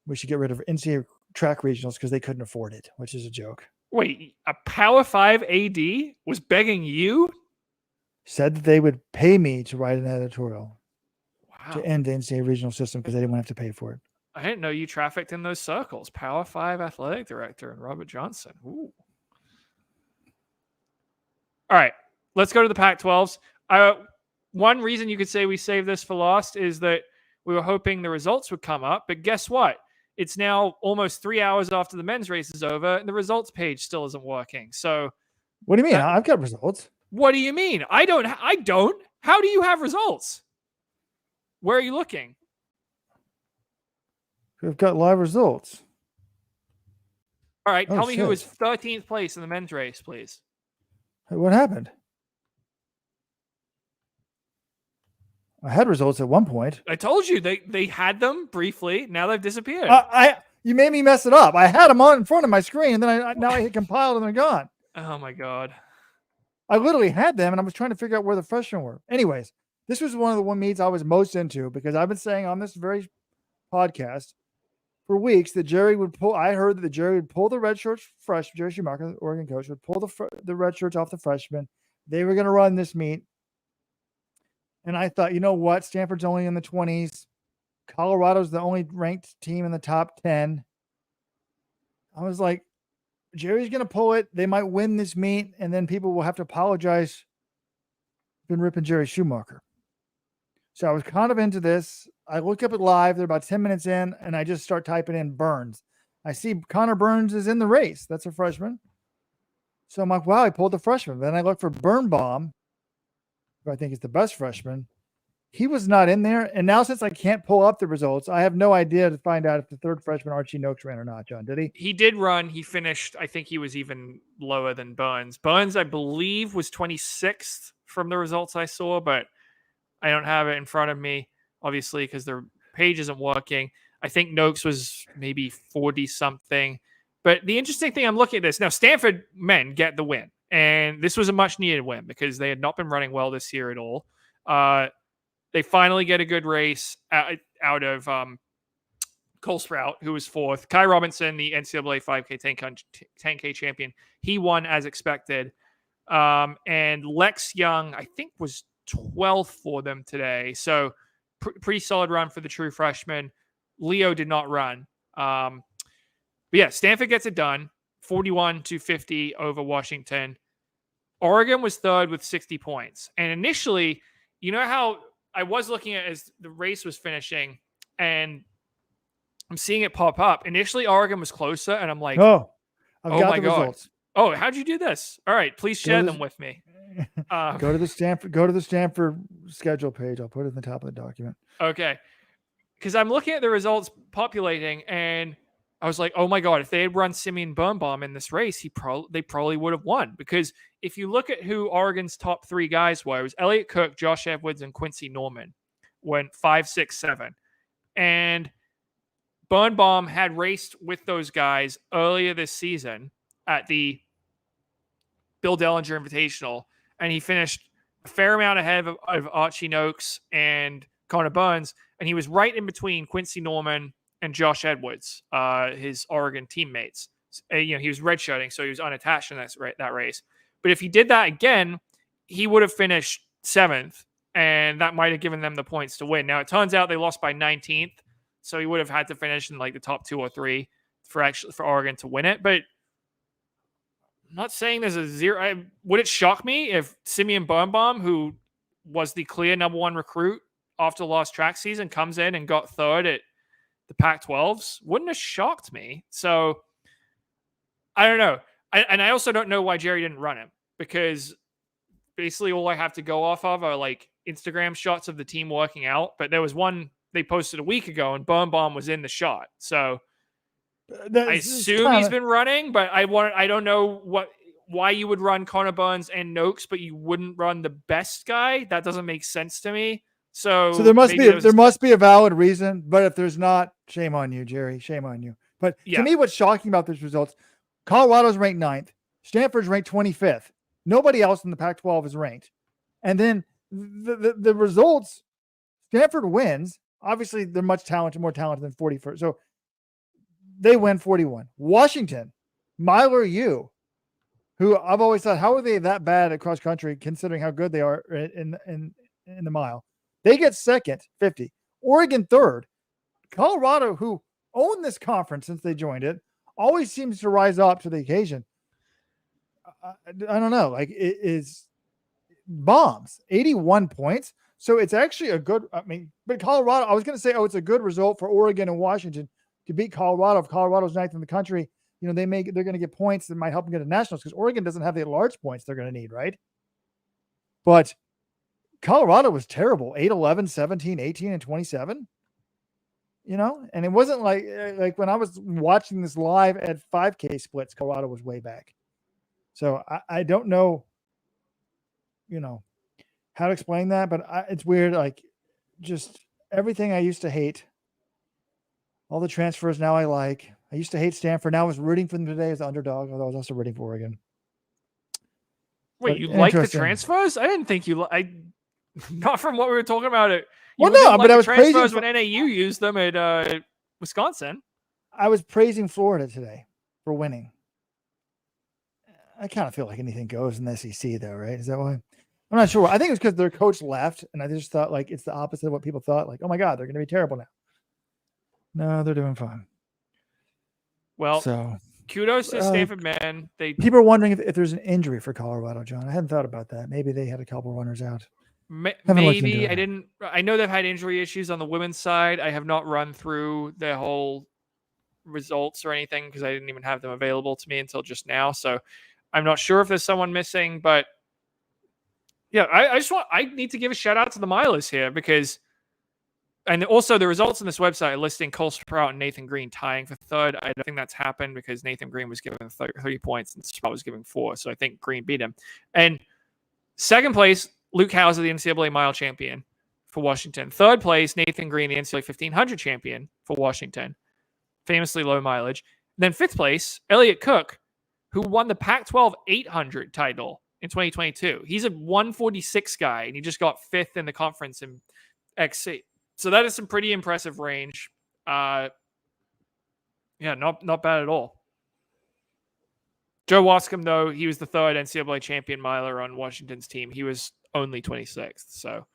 we should get rid of NCAA track regionals because they couldn't afford it, which is a joke. Wait, a Power 5 AD was begging you? Said that they would pay me to write an editorial to end the NCAA regional system because they didn't want to have to pay for it. I didn't know you trafficked in those circles. Power 5 athletic director and Robert Johnson. Ooh. All right, let's go to the Pac-12s. One reason you could say we saved this for last is that we were hoping the results would come up, but guess what? It's now almost 3 hours after the men's race is over, and the results page still isn't working. So, what do you mean? I've got results. What do you mean? I don't. How do you have results? Where are you looking? We've got live results. All right, tell me who was 13th place in the men's race, please. Hey, what happened? I had results at one point. I told you they had them briefly. Now they've disappeared. You made me mess it up. I had them on in front of my screen, and then I hit compile and they're gone. Oh my god! I literally had them, and I was trying to figure out where the freshmen were. Anyways, this was one of the meets I was most into because I've been saying on this very podcast for weeks that Jerry would pull. I heard that Jerry would pull the red shirts. Jerry Schumacher, the Oregon coach, would pull the red shirts off the freshmen. They were going to run this meet. And I thought, you know what? Stanford's only in the 20s. Colorado's the only ranked team in the top 10. I was like, Jerry's going to pull it. They might win this meet, and then people will have to apologize. Been ripping Jerry Schumacher. So I was kind of into this. I look up it live. They're about 10 minutes in, and I just start typing in Burns. I see Connor Burns is in the race. That's a freshman. So I'm like, wow, I pulled the freshman. Then I look for Birnbaum, who I think is the best freshman. He was not in there. And now since I can't pull up the results, I have no idea to find out if the third freshman Archie Noakes ran or not, John. Did he? He did run. He finished. I think he was even lower than Burns. Burns, I believe, was 26th from the results I saw, but I don't have it in front of me, obviously, because the page isn't working. I think Noakes was maybe 40-something. But the interesting thing, I'm looking at this. Now, Stanford men get the win. And this was a much-needed win because they had not been running well this year at all. They finally get a good race out of Cole Sprout, who was fourth. Kai Robinson, the NCAA 5K 10K champion, he won as expected. And Lex Young, I think, was 12th for them today. So pretty solid run for the true freshman. Leo did not run. But yeah, Stanford gets it done. 41-50 over Washington. Oregon was third with 60 points. And initially, you know how I was looking at as the race was finishing, and I'm seeing it pop up. Initially, Oregon was closer, and I'm like, Oh, I've oh got my the God. results. Oh, how'd you do this? All right, please Go share to them the- with me. Go to the Stanford schedule page. I'll put it in the top of the document. Okay. Because I'm looking at the results populating, and I was like, oh my God, if they had run Simeon Birnbaum in this race, they probably would have won. Because if you look at who Oregon's top 3 guys were, it was Elliott Cook, Josh Edwards, and Quincy Norman. Went 5, 6, 7. And Birnbaum had raced with those guys earlier this season at the Bill Dellinger Invitational, and he finished a fair amount ahead of Archie Noakes and Connor Burns, and he was right in between Quincy Norman and Josh Edwards, his Oregon teammates. He was redshirting, so he was unattached in that race. But if he did that again, he would have finished 7th, and that might have given them the points to win. Now, it turns out they lost by 19th, so he would have had to finish in like the top 2 or 3 for Oregon to win it. But I'm not saying there's a zero. Would it shock me if Simeon Birnbaum, who was the clear number 1 recruit after the last track season, comes in and got 3rd at the Pac-12s? Wouldn't have shocked me. So I don't know. I also don't know why Jerry didn't run him, because basically all I have to go off of are like Instagram shots of the team working out. But there was one they posted a week ago, and Birnbaum was in the shot. So I assume he's been running, but I don't know why you would run Connor Burns and Noakes, but you wouldn't run the best guy. That doesn't make sense to me. So there must be a valid reason, but if there's not, shame on you, Jerry. Shame on you. But to me, what's shocking about this results, Colorado's ranked 9th, Stanford's ranked 25th. Nobody else in the Pac-12 is ranked. And then the results, Stanford wins. Obviously, they're more talented than 41st. So they win 41. Washington, Myler U, who I've always thought, how are they that bad at cross country considering how good they are in the mile? They get 2nd, 50. Oregon 3rd. Colorado, who owned this conference since they joined it, always seems to rise up to the occasion. I don't know. Like, it is bombs, 81 points. So it's actually a good, but Colorado, I was going to say, it's a good result for Oregon and Washington to beat Colorado. If Colorado's 9th in the country, they're going to get points that might help them get to nationals, because Oregon doesn't have the large points they're going to need, right? But Colorado was terrible. 8, 11, 17, 18, and 27. And it wasn't like when I was watching this live at 5K splits, Colorado was way back. So I don't know, how to explain that, but it's weird. Like, just everything I used to hate, all the transfers now I like. I used to hate Stanford. Now I was rooting for them today as the underdog, although I was also rooting for Oregon. Wait, you like the transfers? I didn't think not from what we were talking about. I was transfers when NAU used them at Wisconsin. I was praising Florida today for winning. I kind of feel like anything goes in the SEC, though, right? Is that why? I'm not sure. I think it's because their coach left, and I just thought like it's the opposite of what people thought. Like, oh my God, they're going to be terrible now. No, they're doing fine. Well, kudos to Stanford, man. People are wondering if there's an injury for Colorado, John. I hadn't thought about that. Maybe they had a couple runners out. Maybe I didn't. I know they've had injury issues on the women's side. I have not run through their whole results or anything because I didn't even have them available to me until just now. So I'm not sure if there's someone missing, but yeah, I need to give a shout out to the milers here because, and also the results on this website are listing Cole Sprout and Nathan Green tying for 3rd. I don't think that's happened because Nathan Green was given 30 points and Sprout was given 4. So I think Green beat him. And 2nd place, Luke Hauser, the NCAA mile champion for Washington. 3rd place, Nathan Green, the NCAA 1500 champion for Washington. Famously low mileage. Then 5th place, Elliott Cook, who won the Pac-12 800 title in 2022. He's a 146 guy, and he just got 5th in the conference in XC. So that is some pretty impressive range. Not bad at all. Joe Wascom, though, he was the 3rd NCAA champion miler on Washington's team. He was only 26th, so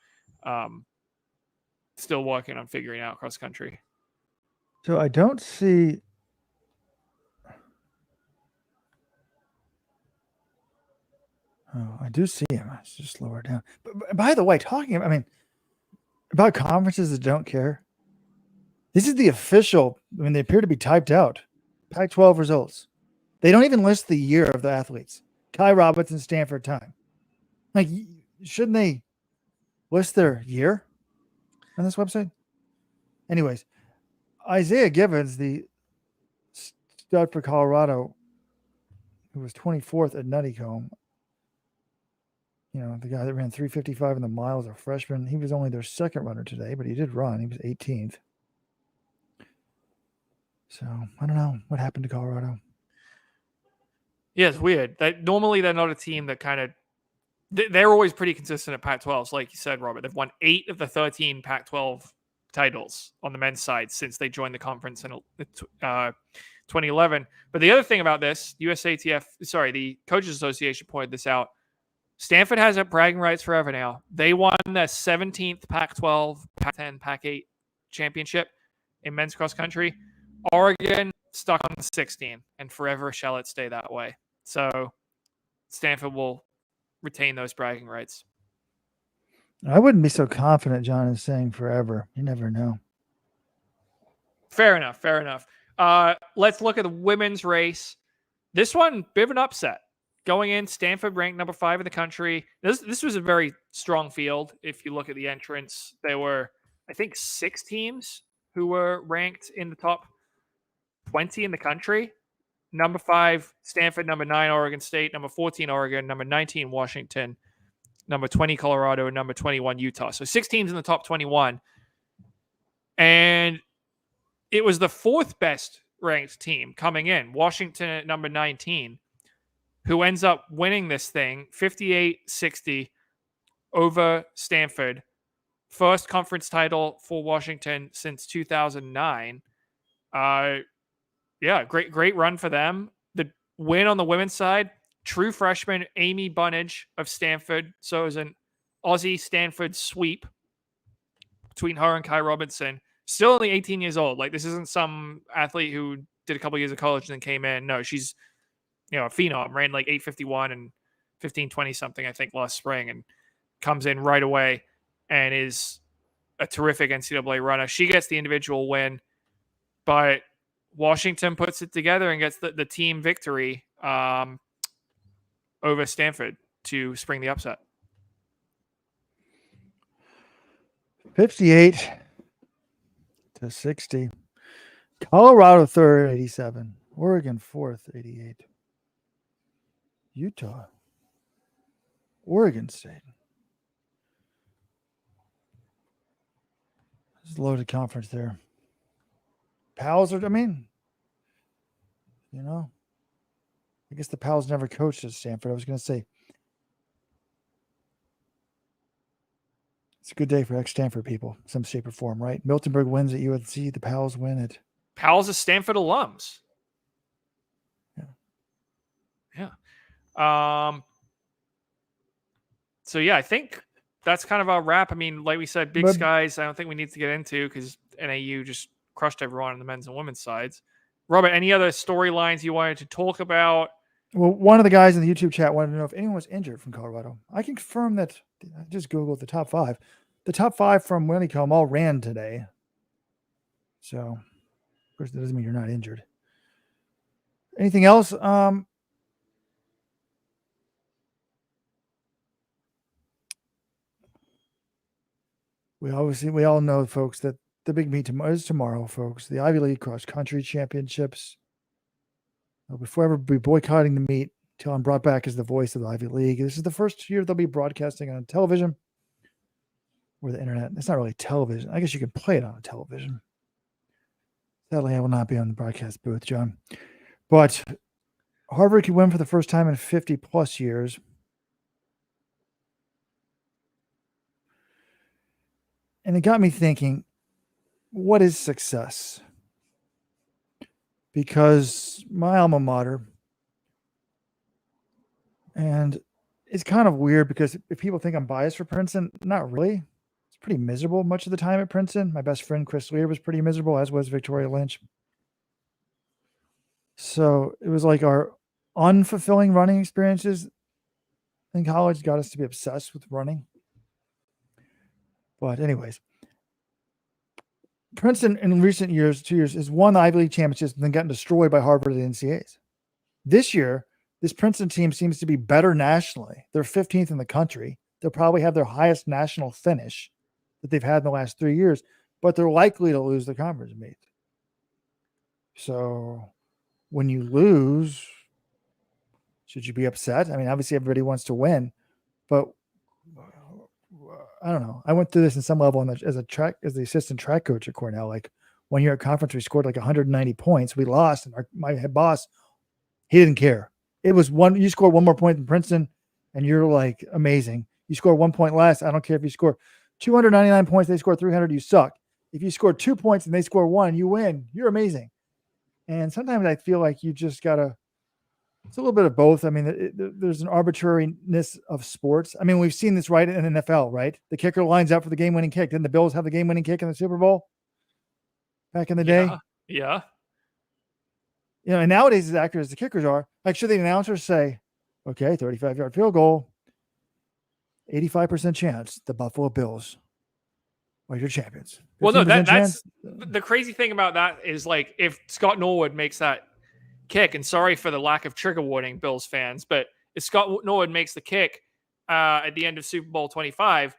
still working on figuring out cross country. So I don't see. Oh, I do see him. It's just lower down. But by the way, about conferences that don't care. This is the official. I mean, they appear to be typed out. Pac-12 results. They don't even list the year of the athletes. Kai Robinson, Stanford time. Like, shouldn't they list their year on this website? Anyways, Isaiah Givens, the stud for Colorado, who was 24th at Nuttycombe, the guy that ran 3:55 in the miles, a freshman, he was only their second runner today, but he did run. He was 18th. So I don't know what happened to Colorado. Yeah, it's weird. Normally they're not a team that kind of they're always pretty consistent at Pac-12. Like you said, Robert, they've won 8 of the 13 Pac-12 titles on the men's side since they joined the conference in 2011. But the other thing about this, the Coaches Association pointed this out. Stanford has bragging rights forever now. They won their 17th Pac-12, Pac-10, Pac-8 championship in men's cross country. Oregon stuck on 16, and forever shall it stay that way. So Stanford will retain those bragging rights. I wouldn't be so confident John is saying forever. You never know. Fair enough. Let's look at the women's race. This one, bit of an upset. Going in, Stanford ranked number 5 in the country. This was a very strong field. If you look at the entrance, there were, I think, 6 teams who were ranked in the top 20 in the country. Number 5, Stanford. Number 9, Oregon State. Number 14, Oregon. Number 19, Washington. Number 20, Colorado. And number 21, Utah. So 6 teams in the top 21. And it was the 4th best ranked team coming in, Washington at number 19, who ends up winning this thing 58-60 over Stanford. First conference title for Washington since 2009. Great run for them. The win on the women's side, true freshman Amy Bunnage of Stanford. So it was an Aussie-Stanford sweep between her and Kai Robinson. Still only 18 years old. Like, this isn't some athlete who did a couple years of college and then came in. No, she's a phenom. Ran like 8:51 and 15:20 something, I think, last spring, and comes in right away and is a terrific NCAA runner. She gets the individual win, but Washington puts it together and gets the team victory over Stanford to spring the upset. 58-60. Colorado 3rd, 87. Oregon 4th, 88. Utah. Oregon State. This is a loaded conference there. Pals are, I guess the Pals never coached at Stanford. I was going to say, it's a good day for ex-Stanford people, some shape or form, right? Miltonberg wins at UNC. The Pals win at... Pals are Stanford alums. Yeah. So, yeah, I think that's kind of our wrap. I mean, like we said, Big Skies, I don't think we need to get into because NAU just crushed everyone on the men's and women's sides. Robert, any other storylines you wanted to talk about? Well, one of the guys in the YouTube chat wanted to know if anyone was injured from Colorado. I can confirm that. I just Googled the top 5. The top 5 from Winnicombe all ran today. So, of course, that doesn't mean you're not injured. Anything else? We all know, folks, that the big meet is tomorrow, folks. The Ivy League Cross Country Championships. Before ever be boycotting the meet until I'm brought back as the voice of the Ivy League. This is the first year they'll be broadcasting on television or the internet. It's not really television. I guess you can play it on a television. Sadly, I will not be on the broadcast booth, John. But Harvard could win for the first time in 50 plus years. And it got me thinking, what is success? Because my alma mater, and it's kind of weird because if people think I'm biased for Princeton, not really. It's pretty miserable much of the time at Princeton. My best friend, Chris Lear, was pretty miserable, as was Victoria Lynch. So it was like our unfulfilling running experiences in college got us to be obsessed with running. But anyways, Princeton in recent years, 2 years, has won the Ivy League championships and then gotten destroyed by Harvard at the NCAAs. This year, this Princeton team seems to be better nationally. They're 15th in the country. They'll probably have their highest national finish that they've had in the last 3 years, but they're likely to lose the conference meet. So when you lose, should you be upset? I mean, obviously everybody wants to win, but I don't know. I went through this in some level as the assistant track coach at Cornell. Like 1 year at conference, we scored like 190 points. We lost, and my head boss, he didn't care. It was you score one more point than Princeton, and you're like amazing. You score 1 point less. I don't care if you score 299 points, they score 300, you suck. If you score 2 points and they score 1, you win. You're amazing. And sometimes I feel like you just gotta. It's a little bit of both. I mean, there's an arbitrariness of sports. I mean, we've seen this right in NFL, right? The kicker lines up for the game-winning kick. Didn't the Bills have the game-winning kick in the Super Bowl back in the day? Yeah. You know, and nowadays, as accurate as the kickers are, like should the announcers say, okay, 35-yard field goal, 85% chance the Buffalo Bills are your champions. Well, no, that's the crazy thing about that is like if Scott Norwood makes that kick, and sorry for the lack of trigger warning, Bills fans, but if Scott Norwood makes the kick at the end of Super Bowl 25,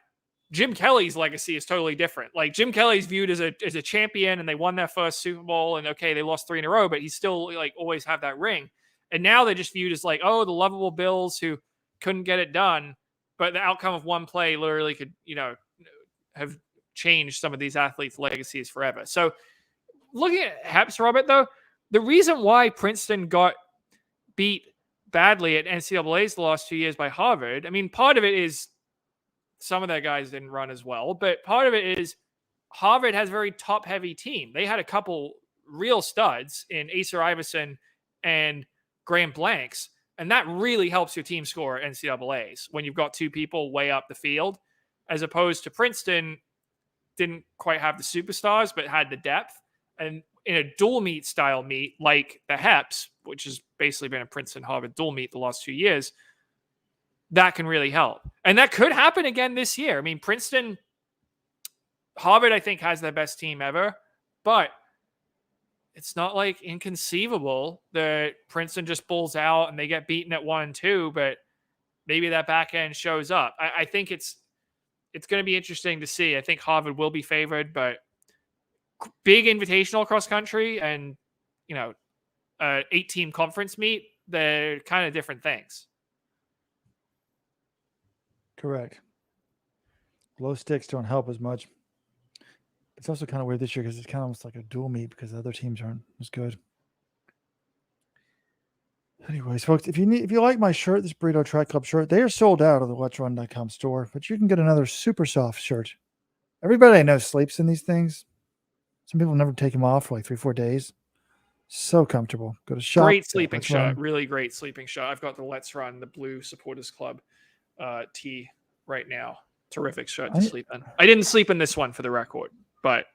Jim Kelly's legacy is totally different. Like Jim Kelly's viewed as a champion, and they won their first Super Bowl, and okay, they lost 3 in a row, but he's still like always have that ring. And now they're just viewed as like, oh, the lovable Bills who couldn't get it done, but the outcome of one play literally could, have changed some of these athletes' legacies forever. So looking at Heps, Robert, though, the reason why Princeton got beat badly at NCAAs the last 2 years by Harvard, I mean, part of it is some of their guys didn't run as well, but part of it is Harvard has a very top-heavy team. They had a couple real studs in Acer Iverson and Graham Blanks, and that really helps your team score at NCAAs when you've got 2 people way up the field, as opposed to Princeton didn't quite have the superstars, but had the depth. And in a dual meet style meet like the Heps, which has basically been a Princeton Harvard dual meet the last 2 years, that can really help. And that could happen again this year. I mean, Harvard, I think, has their best team ever, but it's not like inconceivable that Princeton just pulls out and they get beaten at 1-2, but maybe that back end shows up. I think it's going to be interesting to see. I think Harvard will be favored, but big invitational cross country and 8-team conference meet, they're kind of different things. Correct. Low sticks don't help as much. It's also kind of weird this year because it's kind of almost like a dual meet because the other teams aren't as good. Anyways, folks, if you like my shirt, this Burrito Track Club shirt, they are sold out of the LetsRun.com store, but you can get another super soft shirt. Everybody I know sleeps in these things. Some people never take them off for like 3-4 days. So comfortable. Go to shop. Great sleeping shirt. Really great sleeping shirt. I've got the Let's Run, the Blue Supporters Club tee right now. Terrific shirt to sleep in. I didn't sleep in this one for the record, but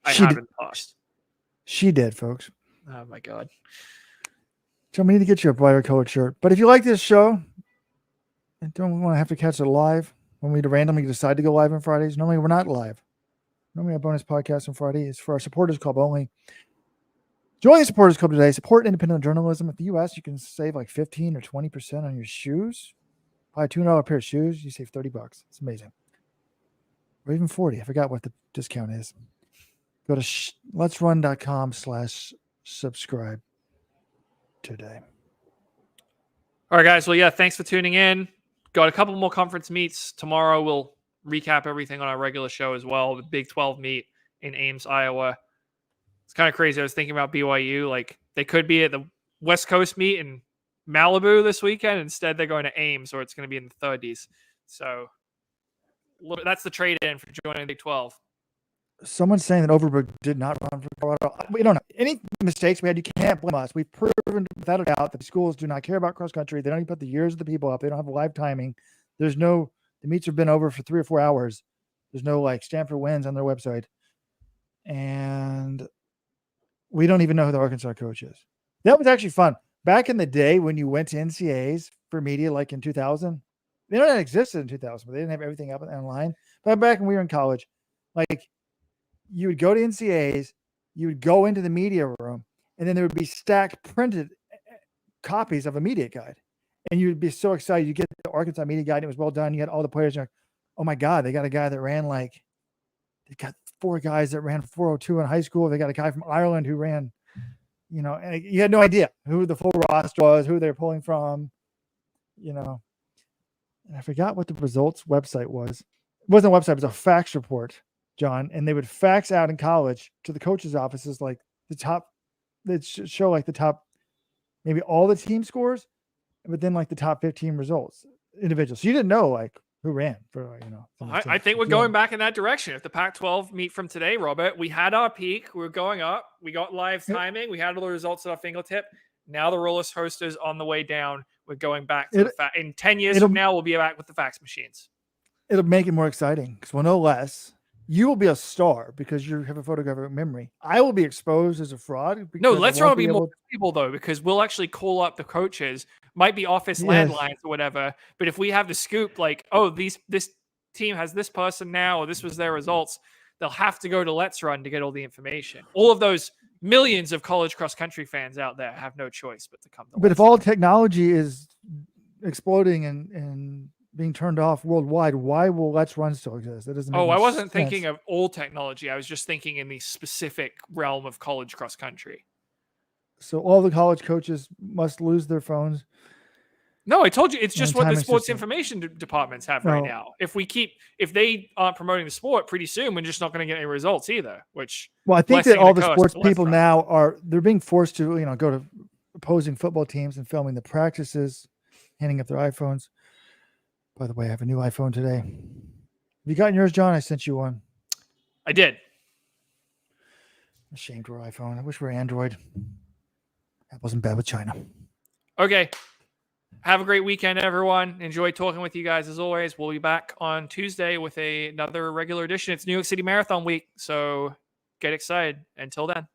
I haven't lost. She did, folks. Oh my God. So we need to get you a brighter colored shirt. But if you like this show and don't want to have to catch it live when we randomly decide to go live on Fridays, normally we're not live. Normally our bonus podcast on Friday is for our supporters club only. Join the supporters club today. Support independent journalism. At the U.S., you can save like 15 or 20% on your shoes. Buy a $200 pair of shoes, you save $30. It's amazing. Or even 40. I forgot what the discount is. Go to letsrun.com/subscribe today. All right, guys. Well, yeah, thanks for tuning in. Got a couple more conference meets. Tomorrow we'll recap everything on our regular show as well. The Big 12 meet in Ames, Iowa. It's kind of crazy. I was thinking about BYU. Like, they could be at the West Coast meet in Malibu this weekend. Instead, they're going to Ames, or it's going to be in the 30s. So that's the trade-in for joining the Big 12. Someone's saying that Overbrook did not run for Colorado. We don't know. Any mistakes we had, you can't blame us. We've proven without a doubt that the schools do not care about cross country. They don't even put the years of the people up. They don't have live timing. The meets have been over for 3 or 4 hours. There's no like Stanford wins on their website. And we don't even know who the Arkansas coach is. That was actually fun. Back in the day when you went to NCAAs for media, like in 2000, they don't exist in 2000, but they didn't have everything up online. But back when we were in college, like you would go to NCAAs, you would go into the media room, and then there would be stacked printed copies of a media guide. And you'd be so excited. You get the Arkansas media guide, and it was well done. You had all the players, you're like, oh my God, they got a guy that ran they got 4 guys that ran 402 in high school. They got a guy from Ireland who ran, and you had no idea who the full roster was, who they were pulling from, And I forgot what the results website was. It wasn't a website, it was a fax report, John. And they would fax out in college to the coaches' offices like the top, they'd show like the top, maybe all the team scores, but then like the top 15 results, individuals. So you didn't know like who ran for, I think we're going back in that direction. If the Pac-12 meet from today, Robert, we had our peak. We were going up. We got live timing. We had all the results at our fingertip. Now the roller coaster's on the way down. We're going back to in 10 years from now, we'll be back with the fax machines. It'll make it more exciting because we'll know less. You will be a star because you have a photographic memory. I will be exposed as a fraud. No, let's be more people though, because we'll actually call up the coaches. Might be office landlines or whatever. But if we have the scoop, like, oh, this team has this person now, or this was their results, they'll have to go to Let's Run to get all the information. All of those millions of college cross country fans out there have no choice but to come to. But if all technology is exploding and being turned off worldwide, why will Let's Run still exist? That doesn't. I wasn't thinking of all technology. I was just thinking in the specific realm of college cross country. So all the college coaches must lose their phones. No, I told you it's just what the sports information departments have right now. If they aren't promoting the sport, pretty soon we're just not going to get any results either. I think that all the sports people now they're being forced to go to opposing football teams and filming the practices, handing up their iPhones. By the way, I have a new iPhone today. Have you gotten yours, John? I sent you one. I did. I'm ashamed we're iPhone. I wish we were Android. Apple's in bed with China. Okay. Have a great weekend, everyone. Enjoy talking with you guys as always. We'll be back on Tuesday with another regular edition. It's New York City Marathon week, so get excited. Until then.